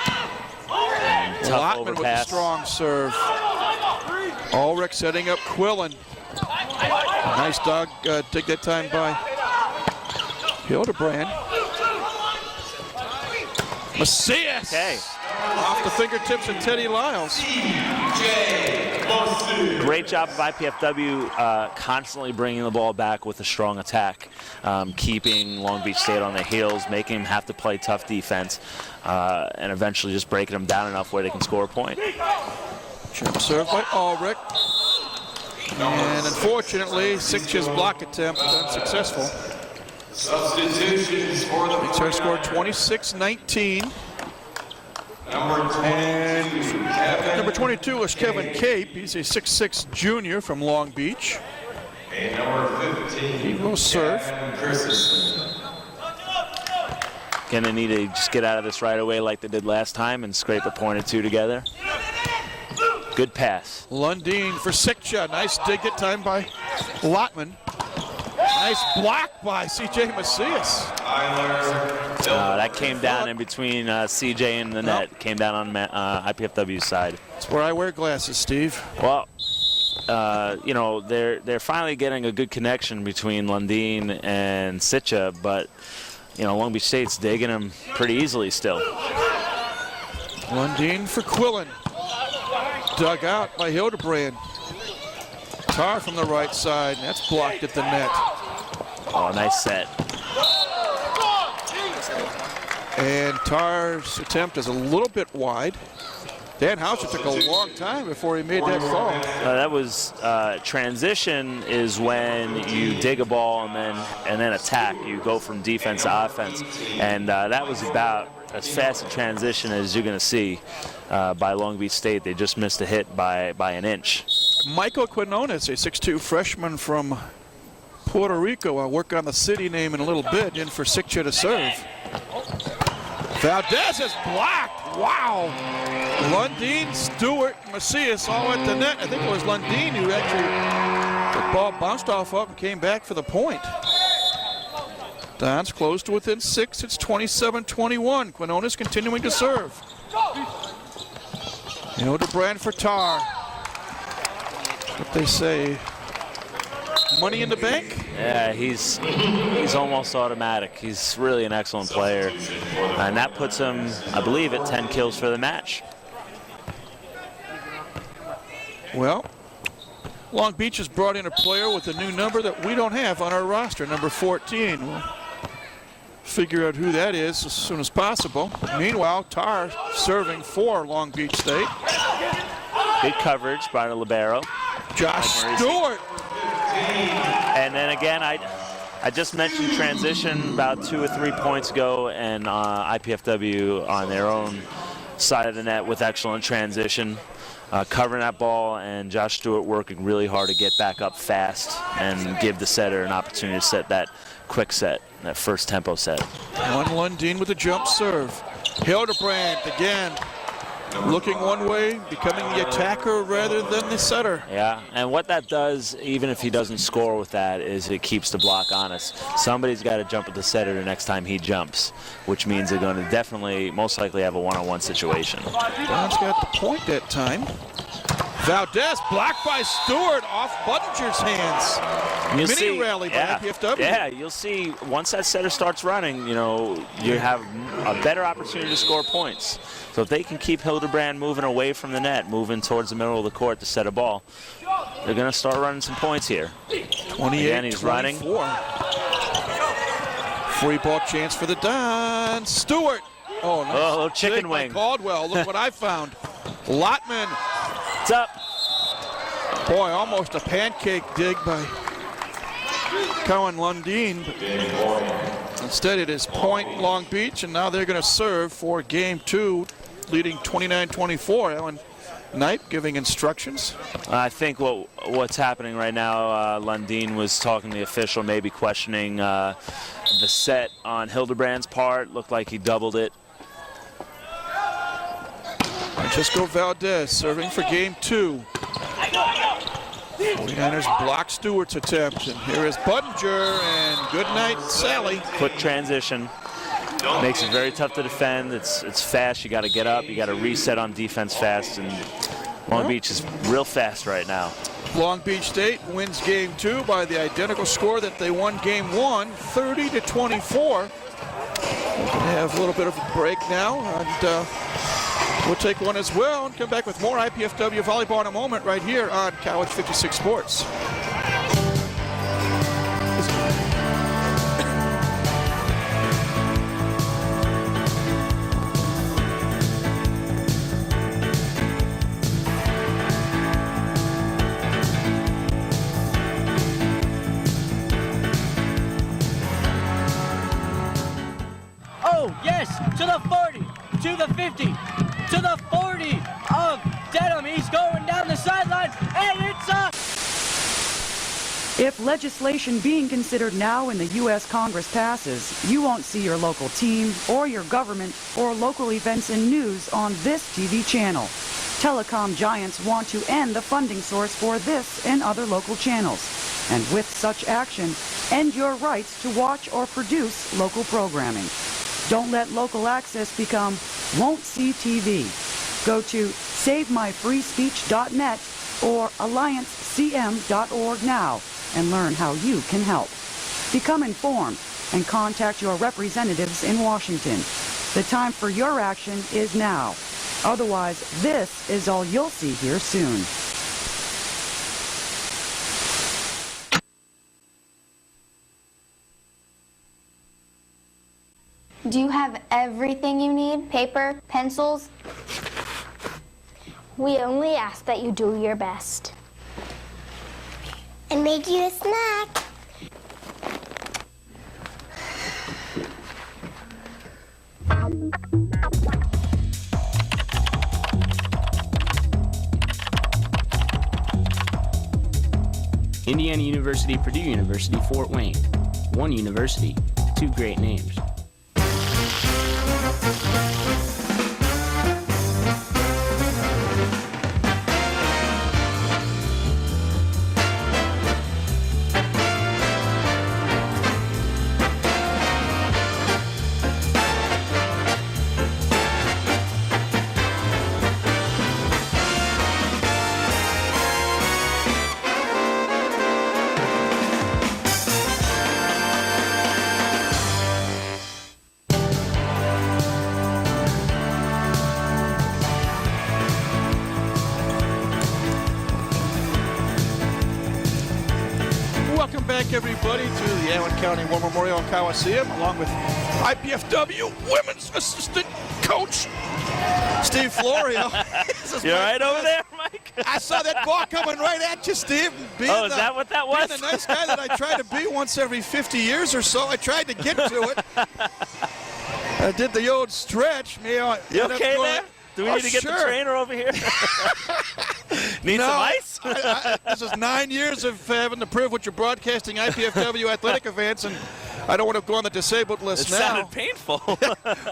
And tough Lottman overpass. with a strong serve. Ulrich setting up Quillen. Nice dig that time by Hildebrand. Macias. Okay. Off the fingertips of Teddy Lyles. Great job of IPFW constantly bringing the ball back with a strong attack, keeping Long Beach State on their heels, making them have to play tough defense, and eventually just breaking them down enough where they can score a point. Jump serve by Ulrich. And unfortunately, Sikcha's block attempt unsuccessful. Substitutions for the Makes her score 26-19. And number 22 is Kevin Cape. He's a 6'6" junior from Long Beach. And number 15, he will serve. Gonna need to just get out of this right away like they did last time and scrape a point or 2 together. Good pass. Lundeen for Sikcha. Nice dig that time by Lottman. Nice block by C.J. Macias. That came down in between C.J. and the net. Came down on IPFW's side. That's where I wear glasses, Steve. Well, they're finally getting a good connection between Lundeen and Sikcha, but Long Beach State's digging him pretty easily still. Lundeen for Quillen. Dug out by Hildebrand. Tar from the right side. That's blocked at the net. Oh, nice set. And Tar's attempt is a little bit wide. Dan Hauser took a long time before he made that fall. That was transition is when you dig a ball and then attack. You go from defense to offense, and that was about as fast a transition as you're going to see by Long Beach State. They just missed a hit by an inch. Michael Quinones, a 6'2" freshman from Puerto Rico. I'll work on the city name in a little bit. In for Sikcha to serve. Valdez is blocked. Wow. Lundeen, Stewart, Macias all at the net. I think it was Lundeen who actually, the ball bounced off up and came back for the point. Dons close to within 6. It's 27-21. Quinones continuing to serve. Hildebrand for Tar. That's what they say. Money in the bank? Yeah, he's almost automatic. He's really an excellent player. And that puts him, I believe, at 10 kills for the match. Well, Long Beach has brought in a player with a new number that we don't have on our roster, number 14. We'll figure out who that is as soon as possible. Meanwhile, Tar serving for Long Beach State. Good coverage by the libero. Josh Stewart. And then again, I just mentioned transition about 2 or 3 points ago, and IPFW on their own side of the net with excellent transition. Covering that ball, and Josh Stewart working really hard to get back up fast and give the setter an opportunity to set that quick set, that first tempo set. One Lundeen with a jump serve. Hildebrand again, looking one way, becoming the attacker rather than the setter. Yeah, and what that does, even if he doesn't score with that, is it keeps the block honest. Somebody's got to jump at the setter the next time he jumps, which means they're going to definitely, most likely, have a one-on-one situation. Don's got the point that time. Valdez blocked by Stewart off Buttinger's hands. Mini rally by IPFW. Yeah, you'll see once that setter starts running, you know, you have a better opportunity to score points. So if they can keep Hildebrand moving away from the net, moving towards the middle of the court to set a ball, they're going to start running some points here. 28, he's running. Free ball chance for the Dons. Stewart. Oh, nice. Oh, chicken wing. Caldwell. Look what I found. Lotman. It's up. Boy, almost a pancake dig by Cohen Lundeen. Instead, it is point Long Beach, and now they're going to serve for game 2, leading 29-24. Ellen Knipe giving instructions. I think what's happening right now, Lundeen was talking to the official, maybe questioning the set on Hildebrand's part. Looked like he doubled it. Francisco Valdez serving for game 2. 49ers block Stewart's attempt, and here is Buttinger, and good night, Sally. Quick transition. Makes it very tough to defend. It's fast. You got to get up. You got to reset on defense fast, and Long Beach is real fast right now. Long Beach State wins game 2 by the identical score that they won game 1, 30-24. We have a little bit of a break now, and we'll take one as well and come back with more IPFW volleyball in a moment right here on College 56 Sports. Oh, yes, to the 40, to the 50, to the 40 of Dedham. He's going down the sideline, and it's up. If legislation being considered now in the U.S. Congress passes, you won't see your local team or your government or local events and news on this TV channel. Telecom giants want to end the funding source for this and other local channels. And with such action, end your rights to watch or produce local programming. Don't let local access become won't see TV. Go to SaveMyFreeSpeech.net or AllianceCM.org now and learn how you can help. Become informed and contact your representatives in Washington. The time for your action is now. Otherwise, this is all you'll see here soon. Do you have everything you need? Paper, pencils? We only ask that you do your best. And make you a snack. Indiana University, Purdue University, Fort Wayne. One university, two great names. Welcome back, everybody, to the Allen County War Memorial Coliseum, along with IPFW Women's Assistant Coach Steve Florio. You all right over there, Mike? I saw that ball coming right at you, Steve. Is that what that was? Being the nice guy that I try to be once every 50 years or so, I tried to get to it. I did the old stretch. You okay there? Do we need to get the trainer over here? Need some ice? This is 9 years of having the privilege of broadcasting IPFW athletic events, and I don't want to go on the disabled list now. It sounded painful.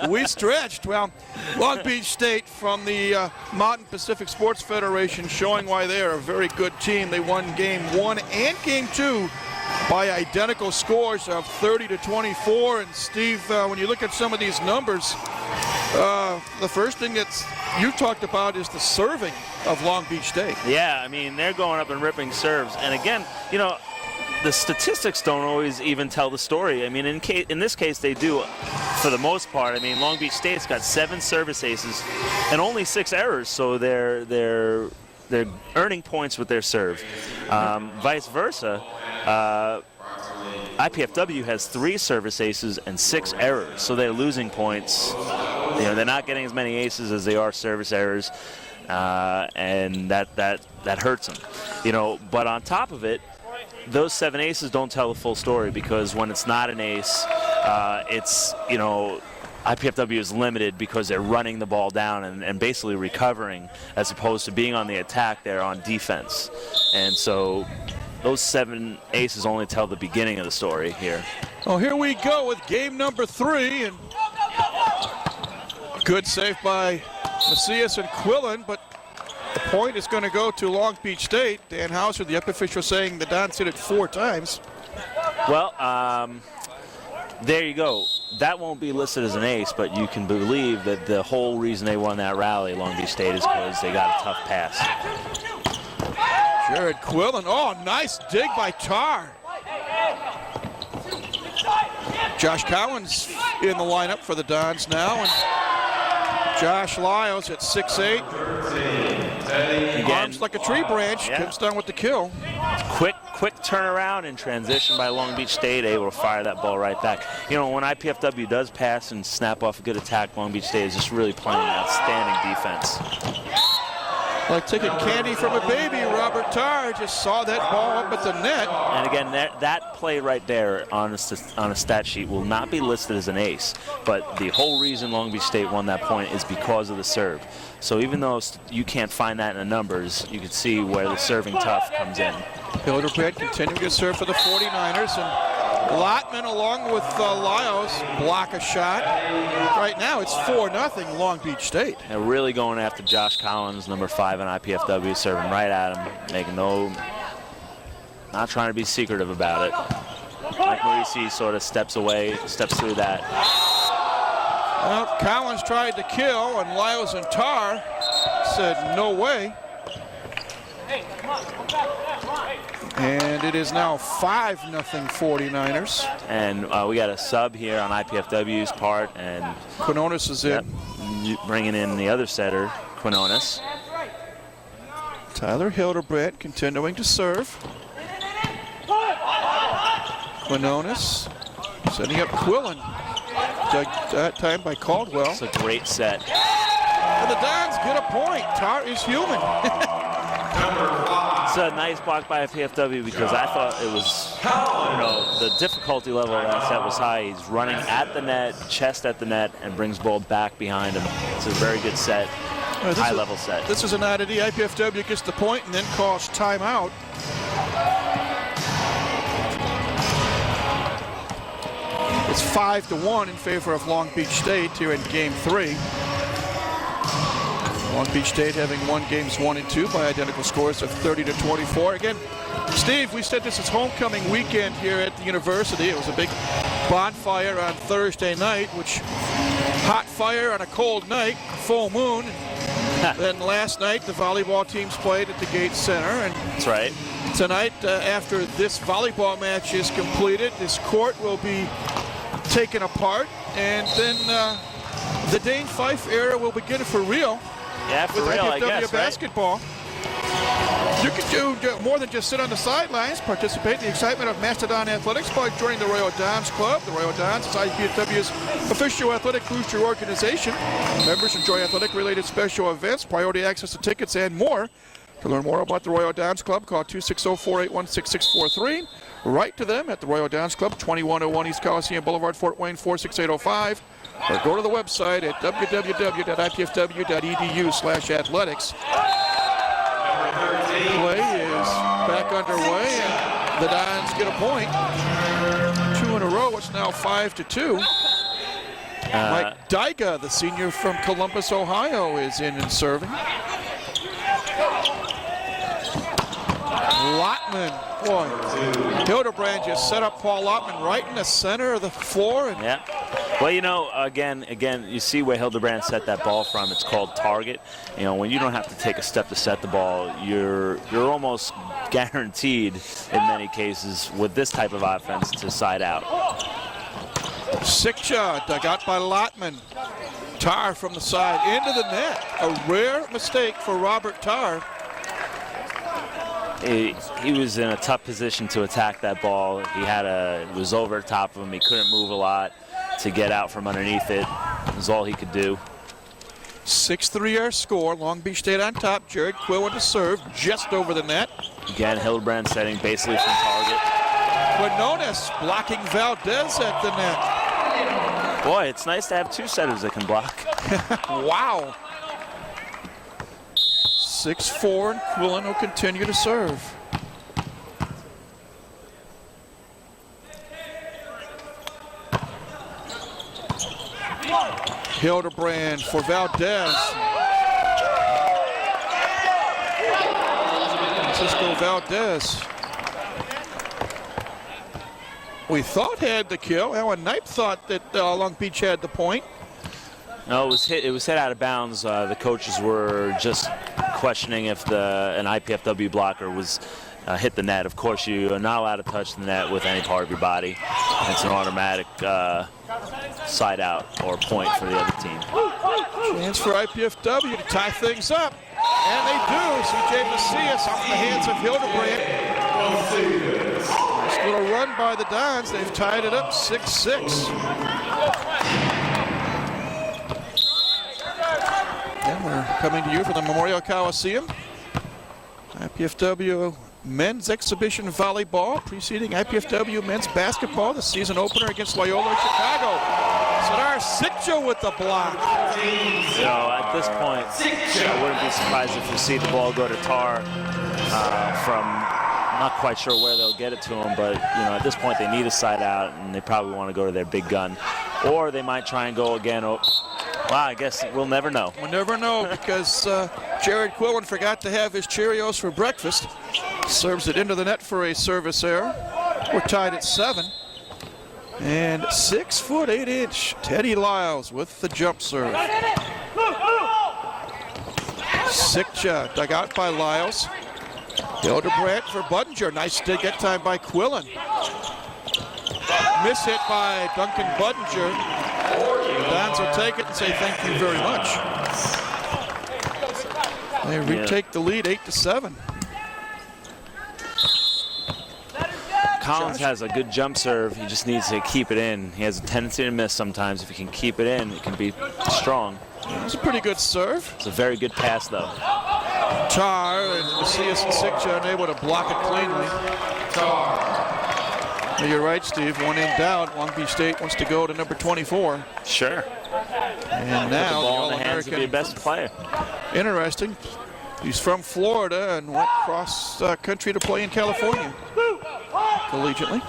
We stretched. Well, Long Beach State from the Mountain Pacific Sports Federation showing why they are a very good team. They won Game 1 and Game 2 by identical scores of 30-24. And Steve, when you look at some of these numbers, the first thing that you talked about is the serving of Long Beach State. Yeah, I mean, they're going up and ripping serves. And again, you know, the statistics don't always even tell the story. I mean, in this case, they do for the most part. I mean, Long Beach State's got 7 service aces and only 6 errors, so they're earning points with their serve. Vice versa, IPFW has 3 service aces and 6 errors, so they're losing points. You know, they're not getting as many aces as they are service errors, and that hurts them. You know, but on top of it, those 7 aces don't tell the full story, because when it's not an ace, it's, you know, IPFW is limited because they're running the ball down and basically recovering, as opposed to being on the attack. They're on defense. And so those 7 aces only tell the beginning of the story here. Well, here we go with game number 3. And good save by Macias and Quillen, but the point is going to go to Long Beach State. Dan Hauser, the up official, saying the Dons hit it 4 times. Well, there you go. That won't be listed as an ace, but you can believe that the whole reason they won that rally, Long Beach State, is because they got a tough pass. Jared Quillen, oh, nice dig by Tar. Josh Collins in the lineup for the Dons now, and Josh Lyles at 6'8". Arms like a tree branch, comes down with the kill. Quick turnaround and transition by Long Beach State, able to fire that ball right back. You know, when IPFW does pass and snap off a good attack, Long Beach State is just really playing outstanding defense. Like taking candy from a baby, Robert Tarr just saw that ball up at the net. And again, that play right there on a stat sheet will not be listed as an ace, but the whole reason Long Beach State won that point is because of the serve. So even though you can't find that in the numbers, you can see where the serving tough comes in. Hildebrand continuing to serve for the 49ers, and Lottman along with Lyles block a shot. Right now it's 4-0 Long Beach State. They're really going after Josh Collins, number 5 on IPFW, serving right at him, making not trying to be secretive about it. Mike Marisi sort of steps through that. Well, Collins tried to kill, and Lyles and Tarr said no way. And it is now 5-0 49ers. And we got a sub here on IPFW's part, and Quinones is in. Bringing in the other setter, Quinones. Tyler Hildebrand continuing to serve. Quinones setting up Quillen. That time by Caldwell. It's a great set. And the Dons get a point. Tar is human. It's a nice block by IPFW, because I thought it was, the difficulty level of that set was high. He's running at the net, chest at the net, and brings ball back behind him. It's a very good set, high-level set. This is an oddity. IPFW gets the point and then calls timeout. It's 5-1 in favor of Long Beach State here in Game 3. Long Beach State having won games 1 and 2 by identical scores of 30-24. Again, Steve, we said this is homecoming weekend here at the university. It was a big bonfire on Thursday night, which hot fire on a cold night, full moon. Then last night, the volleyball teams played at the Gates Center. And that's right. Tonight, after this volleyball match is completed, this court will be taken apart, and then the Dane Fife era will begin for real. Yeah, for real, I guess, basketball. Right? You can do more than just sit on the sidelines. Participate in the excitement of Mastodon athletics by joining the Royal Dons Club. The Royal Dons is IPFW's official athletic booster organization. Members enjoy athletic-related special events, priority access to tickets, and more. To learn more about the Royal Dons Club, call 260-481-6643. Write to them at the Royal Dons Club, 2101 East Coliseum Boulevard, Fort Wayne, 46805. Or go to the website at www.ipfw.edu/athletics. Play is back underway, and the Dons get a point. 2 in a row. It's now 5-2. Mike Dyga, the senior from Columbus, Ohio, is in and serving. Lottman, boy, Hildebrand just set up Paul Lottman right in the center of the floor. And yeah. Well, you know, again, you see where Hildebrand set that ball from. It's called target. You know, when you don't have to take a step to set the ball, you're almost guaranteed in many cases with this type of offense to side out. Sikcha dug out by Lottman. Tarr from the side into the net. A rare mistake for Robert Tarr. He was in a tough position to attack that ball. It was over the top of him. He couldn't move a lot to get out from underneath it. It was all he could do. 6-3 our score. Long Beach State on top. Jared Quillen to serve just over the net. Again, Hildebrand setting basically from target. Quinones blocking Valdez at the net. Boy, it's nice to have two setters that can block. Wow. 6-4, and Quillen will continue to serve. Hildebrand for Valdez. Francisco Valdez. We thought had the kill. Alan Knipe thought that Long Beach had the point. No, it was hit out of bounds. The coaches were just questioning if an IPFW blocker was hit the net. Of course, you are not allowed to touch the net with any part of your body. It's an automatic side out or point for the other team. Chance for IPFW to tie things up. And they do. C.J. Macias off the hands of Hildebrand. Nice little run by the Dons. They've tied it up 6-6. And we're coming to you from the Memorial Coliseum. IPFW men's exhibition volleyball preceding IPFW men's basketball, the season opener against Loyola Chicago. Sadar Sikcha with the block. So at this point, I wouldn't be surprised if we see the ball go to Tarr from, not quite sure where they'll get it to him, but you know, at this point they need a side out and they probably want to go to their big gun. Or they might try and go again. Wow, I guess we'll never know. We'll never know because Jared Quillen forgot to have his Cheerios for breakfast. Serves it into the net for a service error. We're tied at 7. And 6'8" Teddy Lyles with the jump serve. Sikcha dug out by Lyles. Hildebrand for Budinger. Nice dig that time by Quillen. Miss hit by Duncan Budinger. The Dons will take it and say thank you very much. They retake the lead 8-7. Collins has a good jump serve. He just needs to keep it in. He has a tendency to miss sometimes. If he can keep it in, it can be strong. It's a pretty good serve. It's a very good pass, though. Tarr and Macias and Sikcha unable to block it cleanly. You're right, Steve. One in doubt. Long Beach State wants to go to number 24. Sure. And now the ball in the hands of the best player. Interesting. He's from Florida and went cross country to play in California collegiately.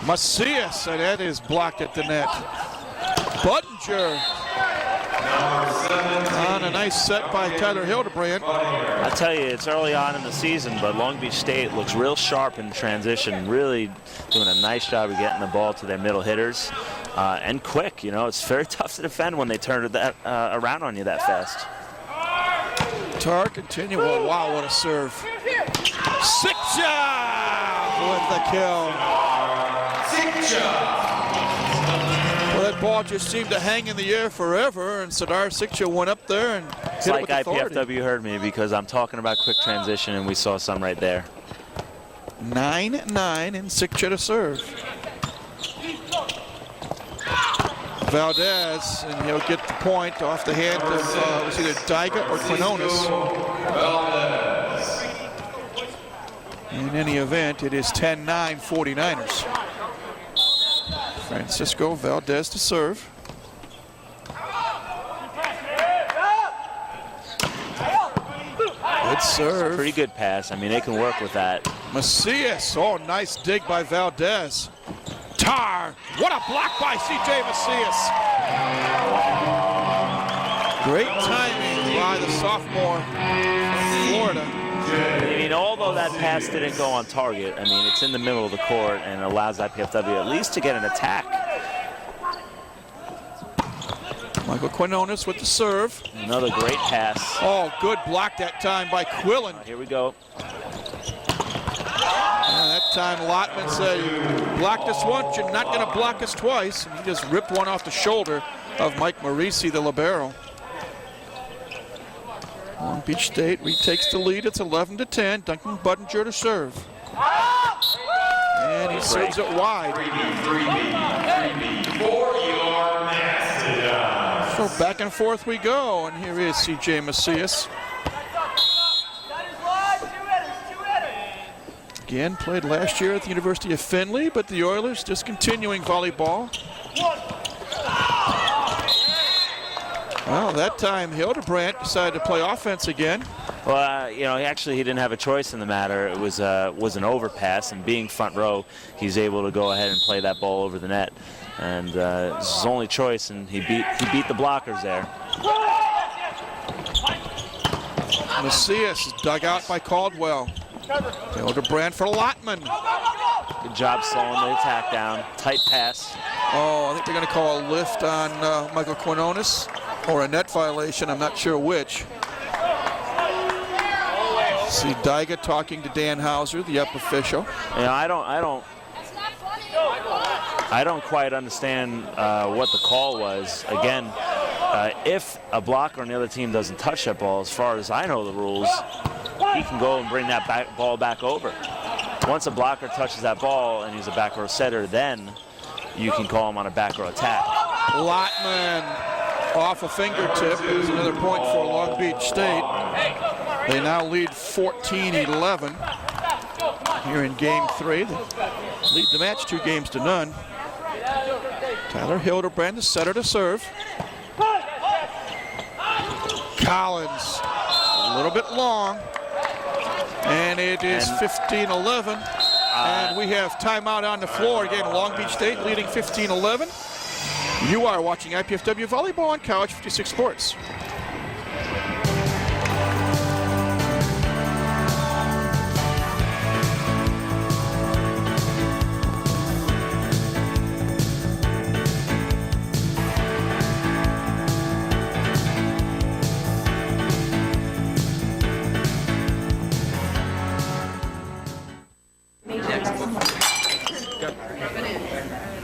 Macias, and that is blocked at the net. Budinger on a nice set by Tyler Hildebrand. I tell you, it's early on in the season, but Long Beach State looks real sharp in transition, really doing a nice job of getting the ball to their middle hitters, and quick. You know, it's very tough to defend when they turn that around on you that fast. Tar continue. Oh, wow, what a serve. Sikja with the kill. Well, that ball just seemed to hang in the air forever, and Sardar Sikja went up there and It's hit like it with authority. IPFW heard me because I'm talking about quick transition, and we saw some right there. 9-9 and Sikja to serve. Valdez, and he'll get the point off the hand of was either Daiga or Quinones. In any event, it is 10-9 49ers. Francisco Valdez to serve. Good serve. Pretty good pass. I mean, they can work with that. Macias, oh, nice dig by Valdez. Tar, what a block by C.J. Macias. Great timing by the sophomore from Florida. I mean, although that pass didn't go on target, I mean, it's in the middle of the court and allows IPFW at least to get an attack. Michael Quinones with the serve. Another great pass. Oh, good block that time by Quillen. Here we go. And that time Lotman said, "You blocked us once, you're not going to block us twice." And he just ripped one off the shoulder of Mike Marisi, the libero. Long Beach State retakes the lead. It's 11-10. Duncan Budinger to serve. And he serves it wide. So back and forth we go. And here is C.J. Macias. Again, played last year at the University of Findlay, but the Oilers discontinuing volleyball. Well, that time Hildebrandt decided to play offense again. Well, you know, he didn't have a choice in the matter. It was an overpass, and being front row, he's able to go ahead and play that ball over the net. And it's his only choice, and he beat the blockers there. Macias is dug out by Caldwell. Hildebrandt for Lotman. Good job slowing the attack down. Tight pass. Oh, I think they're going to call a lift on Michael Quinones, or a net violation. I'm not sure which. See Daiga talking to Dan Hauser, the up official. You know, I don't quite understand what the call was. Again, if a blocker on the other team doesn't touch that ball, as far as I know the rules, he can go and bring that ball back over. Once a blocker touches that ball and he's a back row setter, then you can call him on a back row attack. Lotman off a fingertip. There's another point for Long Beach State. They now lead 14-11 here in game 3. They lead the match 2-0. Tyler Hildebrandt, the setter to serve. Collins, a little bit long. And it is 15-11. And we have timeout on the floor. Again, Long Beach State leading 15-11. You are watching IPFW Volleyball on College 56 Sports.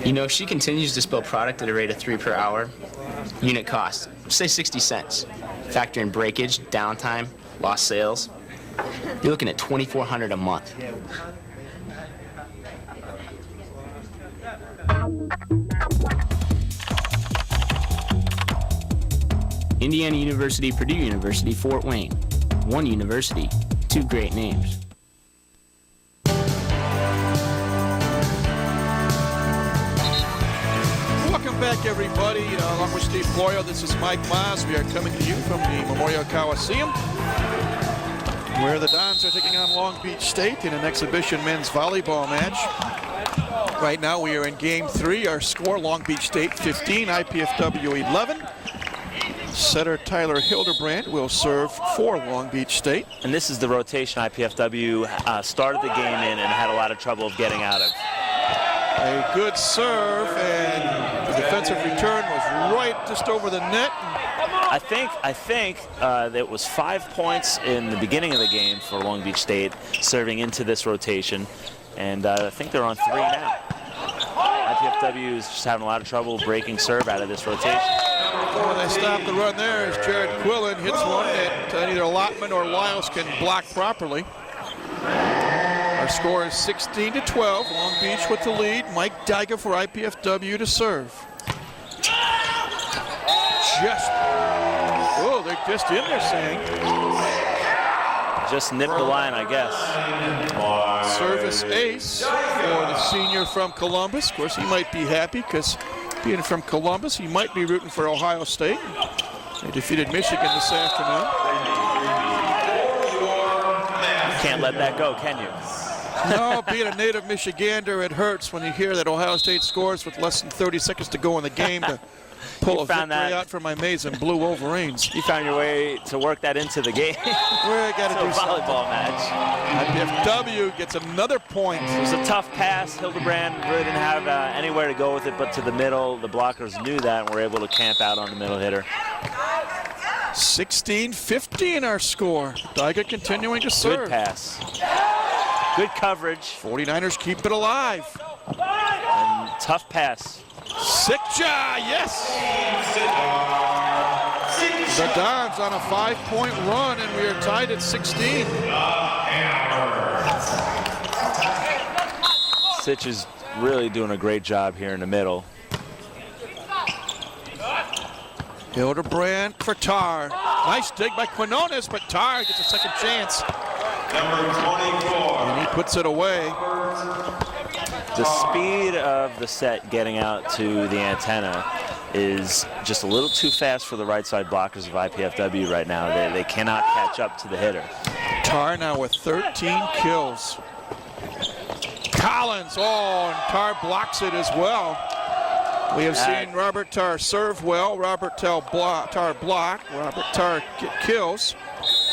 You know, if she continues to spill product at a rate of 3 per hour, unit cost, say 60 cents. Factor in breakage, downtime, lost sales, you're looking at $2,400 a month. Indiana University, Purdue University, Fort Wayne. One university, 2 great names. Welcome back, everybody. Along with Steve Florio, this is Mike Maas. We are coming to you from the Memorial Coliseum. where the Dons are taking on Long Beach State in an exhibition men's volleyball match. Right now we are in game 3. Our score, Long Beach State 15, IPFW 11. Setter Tyler Hildebrand will serve for Long Beach State. And this is the rotation IPFW started the game in and had a lot of trouble of getting out of. A good serve, and the defensive return was right just over the net. I think it was 5 points in the beginning of the game for Long Beach State, serving into this rotation, and I think they're on 3 now. IPFW is just having a lot of trouble breaking serve out of this rotation. Before they stop the run there, as Jared Quillen hits one that neither Lottman or Lyles can block properly. Our score is 16-12. Long Beach with the lead. Mike Dyga for IPFW to serve. They're just in there, saying. Just nipped the line, I guess. Service ace for the senior from Columbus. Of course, he might be happy because being from Columbus, he might be rooting for Ohio State. They defeated Michigan this afternoon. You can't let that go, can you? No, being a native Michigander, it hurts when you hear that Ohio State scores with less than 30 seconds to go in the game to pull a victory out for my maize and blue Wolverines. You found your way to work that into the game. We got to do a volleyball match. IPFW gets another point. It was a tough pass. Hildebrand really didn't have anywhere to go with it but to the middle. The blockers knew that and were able to camp out on the middle hitter. 16-15 our score. Dyga continuing to serve. Good pass. Good coverage. 49ers keep it alive. And tough pass. Sikja, yes! The Dons on a 5-point run, and we are tied at 16. Sitch is really doing a great job here in the middle. Hildebrand for Tar. Nice dig by Quinones, but Tar gets a second chance. Number 24. And he puts it away. The speed of the set getting out to the antenna is just a little too fast for the right side blockers of IPFW right now. They cannot catch up to the hitter. Tar now with 13 kills. Collins, and Tar blocks it as well. We have seen Robert Tar serve well, Robert Tar block, Robert Tar get kills,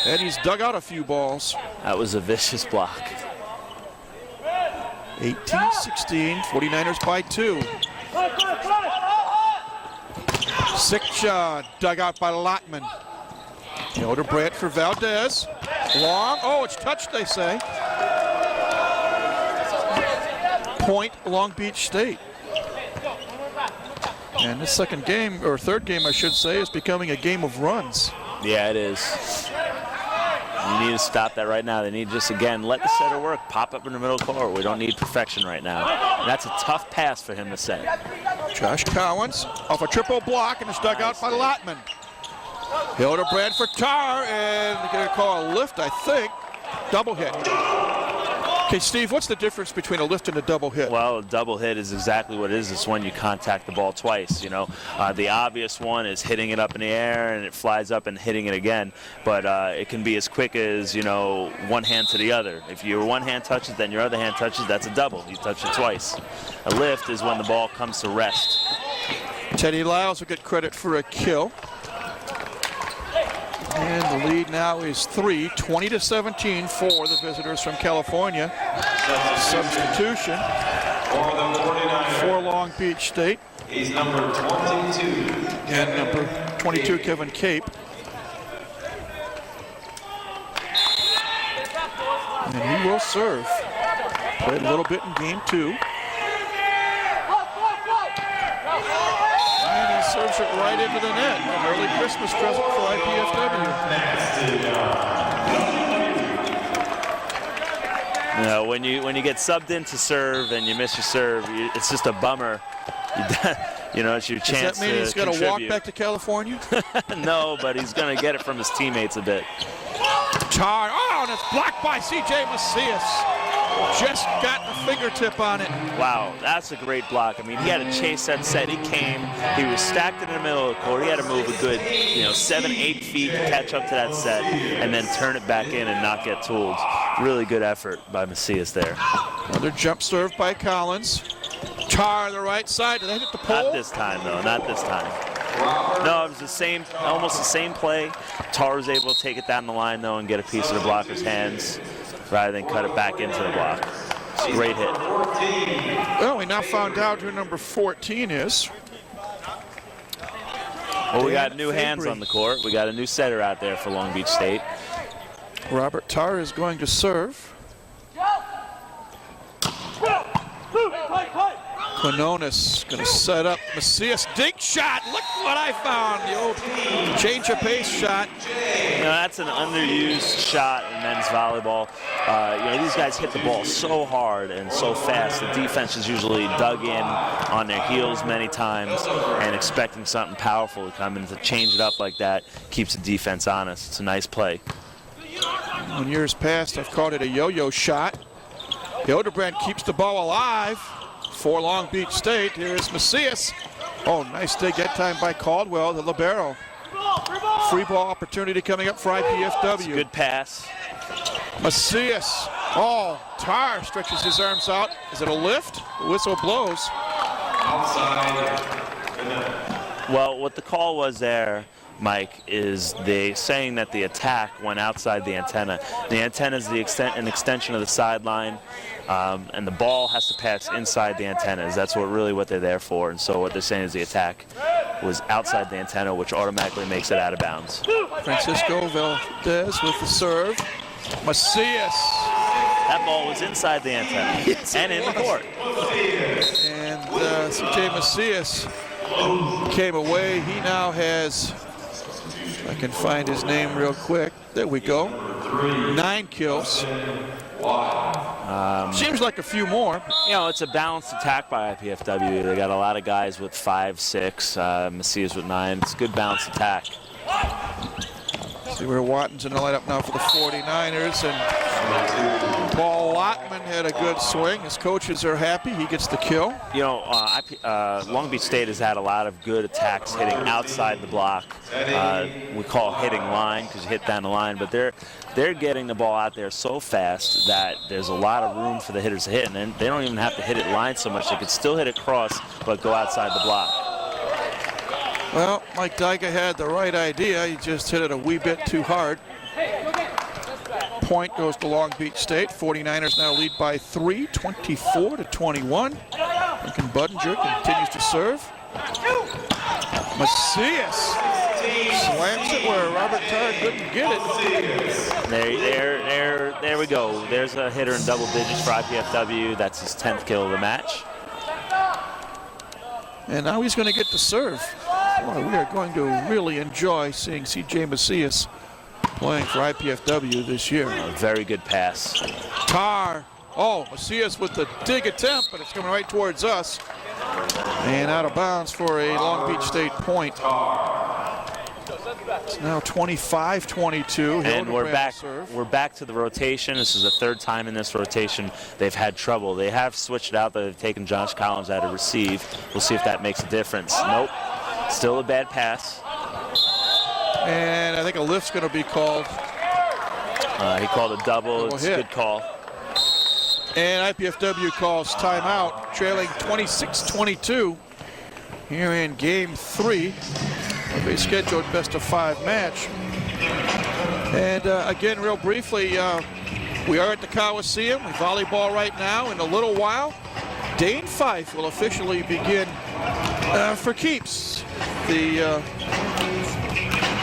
and he's dug out a few balls. That was a vicious block. 18-16, 49ers by 2. Sikja dug out by Lottman. Hildebrand for Valdez. Long, it's touched, they say. Point Long Beach State. And this second game, or third game I should say, is becoming a game of runs. Yeah, it is. You need to stop that right now. They need to just, again, let the setter work. Pop up in the middle court. We don't need perfection right now. And that's a tough pass for him to set. Josh Collins off a triple block, and it's dug out by Lottman. Hildebrand for Tar, and they're going to call a lift, I think. Double hit. Okay, Steve, what's the difference between a lift and a double hit? Well, a double hit is exactly what it is. It's when you contact the ball twice, you know. The obvious one is hitting it up in the air and it flies up and hitting it again. But it can be as quick as, you know, one hand to the other. If your one hand touches, then your other hand touches, that's a double. You touch it twice. A lift is when the ball comes to rest. Teddy Lyles will get credit for a kill. And the lead now is 3, 20-17 for the visitors from California. Substitution for Long Beach State. He's number 22. And number 22, Kevin Cape. And he will serve. Played a little bit in game 2. And he serves it right into the net. An early Christmas present for IPFW. You know, when you get subbed in to serve and you miss your serve, it's just a bummer. You know, it's your chance to Does that mean he's got to walk back to California? No, but he's going to get it from his teammates a bit. Tar, and it's blocked by C.J. Macias. just got the fingertip on it. Wow, that's a great block. I mean, he had to chase that set. He came, he was stacked in the middle of the court. He had to move a good, 7-8 feet to catch up to that set and then turn it back in and not get tooled. Really good effort by Macias there. Another jump serve by Collins. Tar on the right side. Did they hit the pole? Not this time, though. Not this time. No, it was the same, almost the same play. Tar was able to take it down the line, though, and get a piece of the blocker's hands rather than cut it back into the block. It's a great hit. Well, we now found out who number 14 is. Well, we got new hands on the court. We got a new setter out there for Long Beach State. Robert Tar is going to serve. Quinones going to set up Macias. Dink shot. Look what I found. The old change of pace shot. That's an underused shot in men's volleyball. These guys hit the ball so hard and so fast. The defense is usually dug in on their heels many times and expecting something powerful to come in. To change it up like that keeps the defense honest. It's a nice play. In years past, I've called it a yo-yo shot. Hildebrand keeps the ball alive for Long Beach State. Here is Macias. Oh, nice dig that time by Caldwell, the libero. Free ball opportunity coming up for IPFW. Good pass. Macias. Oh, Tar stretches his arms out. Is it a lift? The whistle blows. Well, what the call was there, Mike, is they saying that the attack went outside the antenna. The antenna is an extension of the sideline, and the ball has to pass inside the antennas. That's what they're there for. And so what they're saying is the attack was outside the antenna, which automatically makes it out of bounds. Francisco Valdez with the serve. Macias. That ball was inside the antenna and in the court. And CJ Macias came away. He now has, I can find his name real quick. There we go. 9 kills. Seems like a few more. It's a balanced attack by IPFW. They got a lot of guys with 5, 6, Macias with 9. It's a good balanced attack. See where Watton's in the lineup now for the 49ers, and Paul Lockman had a good swing. His coaches are happy. He gets the kill. Long Beach State has had a lot of good attacks hitting outside the block. We call hitting line because you hit down the line, but they're getting the ball out there so fast that there's a lot of room for the hitters to hit, and then they don't even have to hit it line so much. They could still hit it cross, but go outside the block. Well, Mike Dyke had the right idea. He just hit it a wee bit too hard. Point goes to Long Beach State. 49ers now lead by 3, 24-21. Lincoln Budinger continues to serve. Macias slams it where Robert Tar couldn't get it. There we go. There's a hitter in double digits for IPFW. That's his 10th kill of the match. And now he's going to get to serve. Boy, we are going to really enjoy seeing CJ Macias playing for IPFW this year. A very good pass. Tar. Oh, Macias with the dig attempt, but it's coming right towards us. And out of bounds for a Long Beach State point. It's now 25-22. And we're back to the rotation. This is the 3rd time in this rotation they've had trouble. They have switched out. They've taken Josh Collins out to receive. We'll see if that makes a difference. Nope. Still a bad pass. And I think a lift's going to be called. He called a double. It's a good call. And IPFW calls timeout, trailing 26-22 here in Game 3 of a scheduled best-of-5 match. And again, real briefly, we are at the Coliseum. We volleyball right now. In a little while, Dane Fife will officially begin for keeps the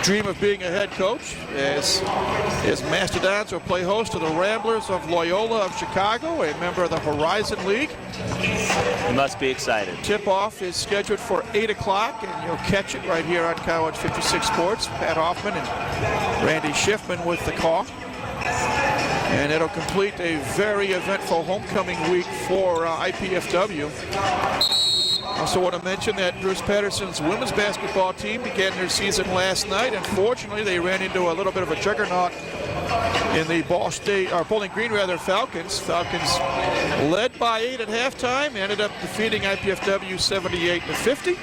dream of being a head coach as Mastodons will play host to the Ramblers of Loyola of Chicago, a member of the Horizon League. You must be excited. Tip-off is scheduled for 8 o'clock, and you'll catch it right here on College 56 Sports. Pat Hoffman and Randy Schiffman with the call. And it'll complete a very eventful homecoming week for IPFW. Also want to mention that Bruce Patterson's women's basketball team began their season last night. Unfortunately, they ran into a little bit of a juggernaut in the Bowling Green Falcons. Falcons led by 8 at halftime, ended up defeating IPFW 78-50.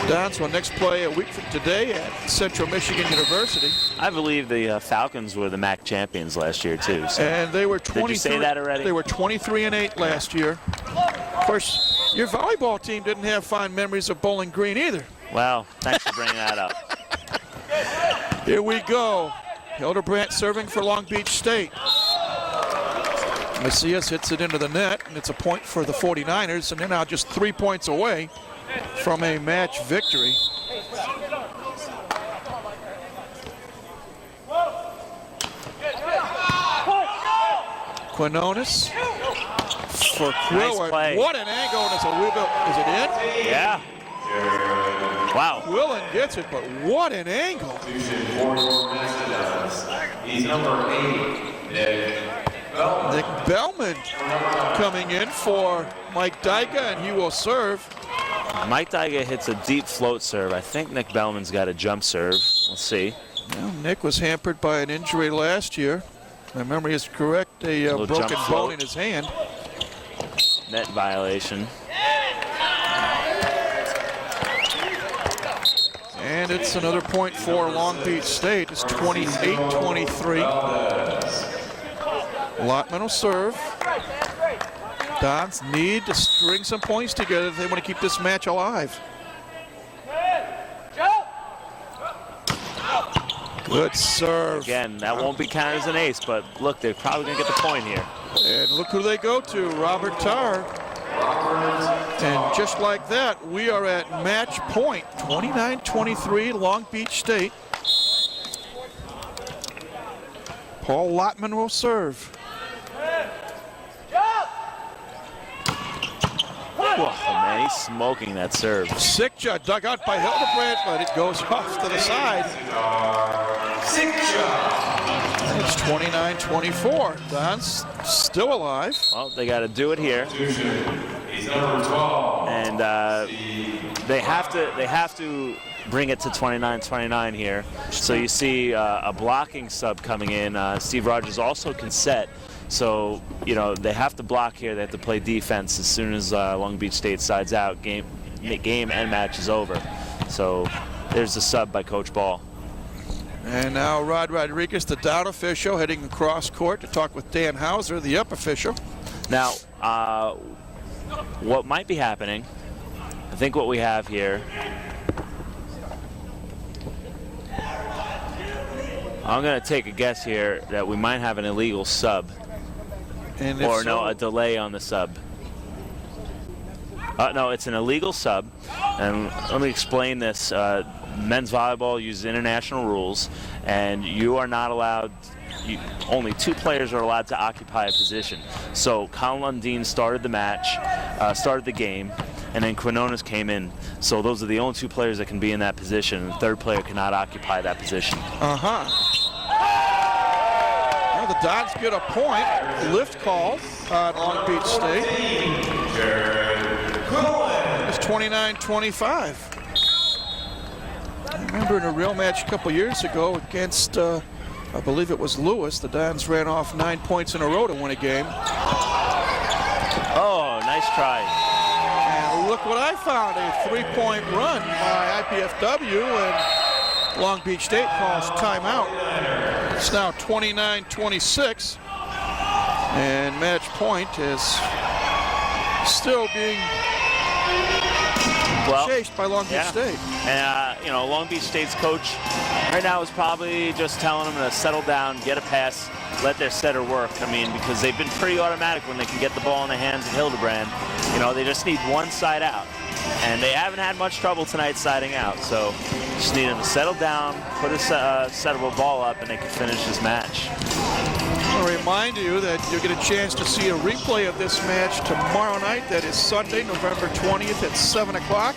Dons will next play a week from today at Central Michigan University. I believe the Falcons were the MAC champions last year too. So. And they were 23. Did you say that already? They were 23-8 last year. Of course, your volleyball team didn't have fond memories of Bowling Green either. Well, thanks for bringing that up. Here we go. Hildebrandt serving for Long Beach State. Macias hits it into the net, and it's a point for the 49ers, and they're now just 3 points away from a match victory. Quinones for Quillin. Nice play. What an angle, and it's a little bit, is it in? Yeah. Wow. Quillin gets it, but what an angle. He's number 8, Nick Bellman coming in for Mike Dyka, and he will serve. Mike Dyga hits a deep float serve. I think Nick Bellman's got a jump serve. We'll see. Well, Nick was hampered by an injury last year. My memory is correct, a broken bone in his hand. Net violation. And it's another point for Long Beach State. It's 28-23. Lottman will serve. Dons need to string some points together if they want to keep this match alive. Good serve. Again, that won't be counted as an ace, but look, they're probably going to get the point here. And look who they go to, Robert Tarr. And just like that, we are at match point, 29-23, Long Beach State. Paul Lottman will serve. Whoa, man, he's smoking that serve. Sikja dug out by Hildebrandt, but it goes off to the side. It's 29-24. Don's still alive. Well, they got to do it here. And they have to bring it to 29-29 here. So you see a blocking sub coming in. Steve Rogers also can set. So, you know, they have to block here. They have to play defense as soon as Long Beach State sides out. Game and match is over. So there's the sub by Coach Ball. And now Rod Rodriguez, the down official, heading across court to talk with Dan Hauser, the up official. Now, what might be happening, I think what we have here, I'm going to take a guess here that we might have an illegal sub. And or no, a delay on the sub. No, it's an illegal sub. And let me explain this. Men's volleyball uses international rules, and you are not allowed, only 2 players are allowed to occupy a position. So Colin Lundin started the match, started the game, and then Quinones came in. So those are the only 2 players that can be in that position, and the 3rd player cannot occupy that position. Well, the Dons get a point. Lift call on Long Beach State. It's 29-25. I remember in a real match a couple years ago against, I believe it was Lewis, the Dons ran off 9 points in a row to win a game. Oh, nice try. And look what I found, a 3-point run by IPFW, and Long Beach State calls timeout. It's now 29-26, and match point is still being chased by Long Beach State. And, you know, Long Beach State's coach right now is probably just telling them to settle down, get a pass, let their setter work. I mean, because they've been pretty automatic when they can get the ball in the hands of Hildebrandt. You know, they just need one side out. And they haven't had much trouble tonight siding out. So just need them to settle down, put a settable ball up, and they can finish this match. I'll remind you that you'll get a chance to see a replay of this match tomorrow night. That is Sunday, November 20th at 7 o'clock.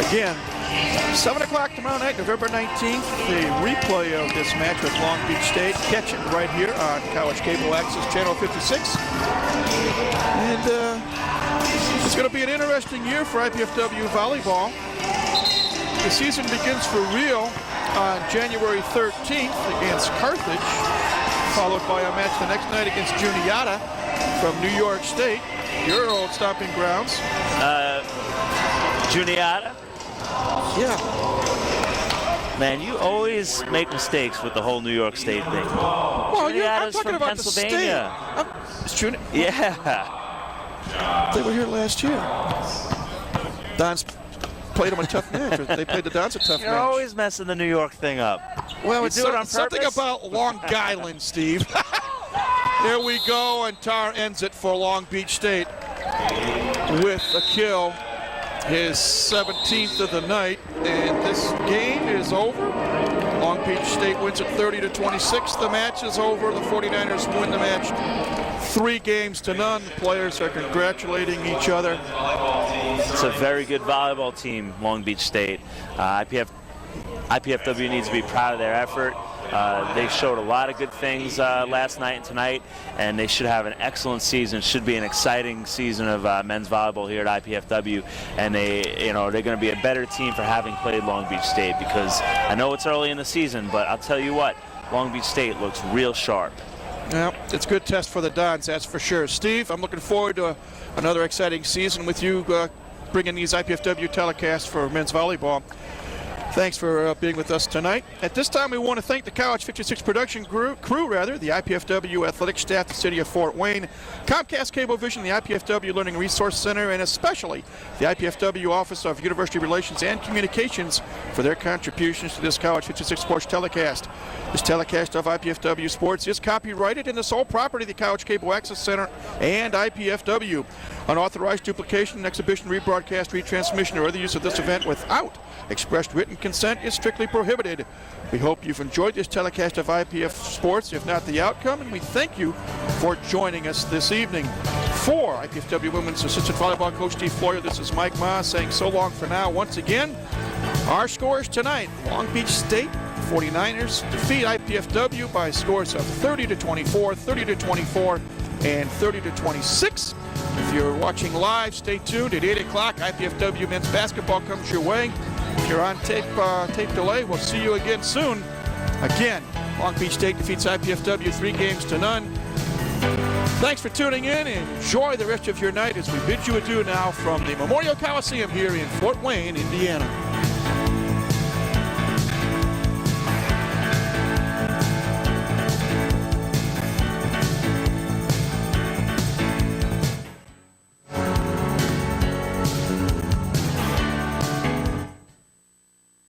Again, 7 o'clock tomorrow night, November 19th, the replay of this match with Long Beach State. Catch it right here on College Cable Access Channel 56. And it's going to be an interesting year for IPFW volleyball. The season begins for real on January 13th against Carthage, followed by a match the next night against Juniata from New York State, your old stomping grounds. Juniata? Yeah. Man, you always make mistakes with the whole New York State thing. Well, I'm Juniata's talking from about Pennsylvania. the state. Yeah. They were here last year. Dons played them a tough match. They played the Dons a tough You're match. always messing the New York thing up. Well, You it's do it on something purpose? about Long Island, Steve. There we go, and Tar ends it for Long Beach State with a kill, his 17th of the night, and this game is over. Long Beach State wins it 30-26. The match is over. The 49ers win the match 3-0. The players are congratulating each other. It's a very good volleyball team, Long Beach State. IPFW needs to be proud of their effort. They showed a lot of good things last night and tonight, and they should have an excellent season. Should be an exciting season of men's volleyball here at IPFW, and they're going to be a better team for having played Long Beach State, because I know it's early in the season, but I'll tell you what, Long Beach State looks real sharp. Yeah, it's a good test for the Dons, that's for sure. Steve, I'm looking forward to another exciting season with you bringing these IPFW telecasts for men's volleyball. Thanks for being with us tonight. At this time, we want to thank the College 56 production crew, the IPFW athletic staff, the city of Fort Wayne, Comcast Cablevision, the IPFW Learning Resource Center, and especially the IPFW Office of University Relations and Communications for their contributions to this College 56 Sports telecast. This telecast of IPFW Sports is copyrighted and the sole property of the College Cable Access Center and IPFW. Unauthorized duplication, exhibition, rebroadcast, retransmission, or other use of this event without expressed written consent is strictly prohibited. We hope you've enjoyed this telecast of IPF Sports, if not the outcome, and we thank you for joining us this evening. For IPFW Women's Assistant Volleyball Coach Steve Floyer, this is Mike Ma saying so long for now. Once again, our scores tonight: Long Beach State 49ers defeat IPFW by scores of 30-24, 30-24, and 30-26. If you're watching live, stay tuned. At 8 o'clock, IPFW men's basketball comes your way. If you're on tape delay, we'll see you again soon. Again, Long Beach State defeats IPFW 3-0. Thanks for tuning in. Enjoy the rest of your night as we bid you adieu now from the Memorial Coliseum here in Fort Wayne, Indiana.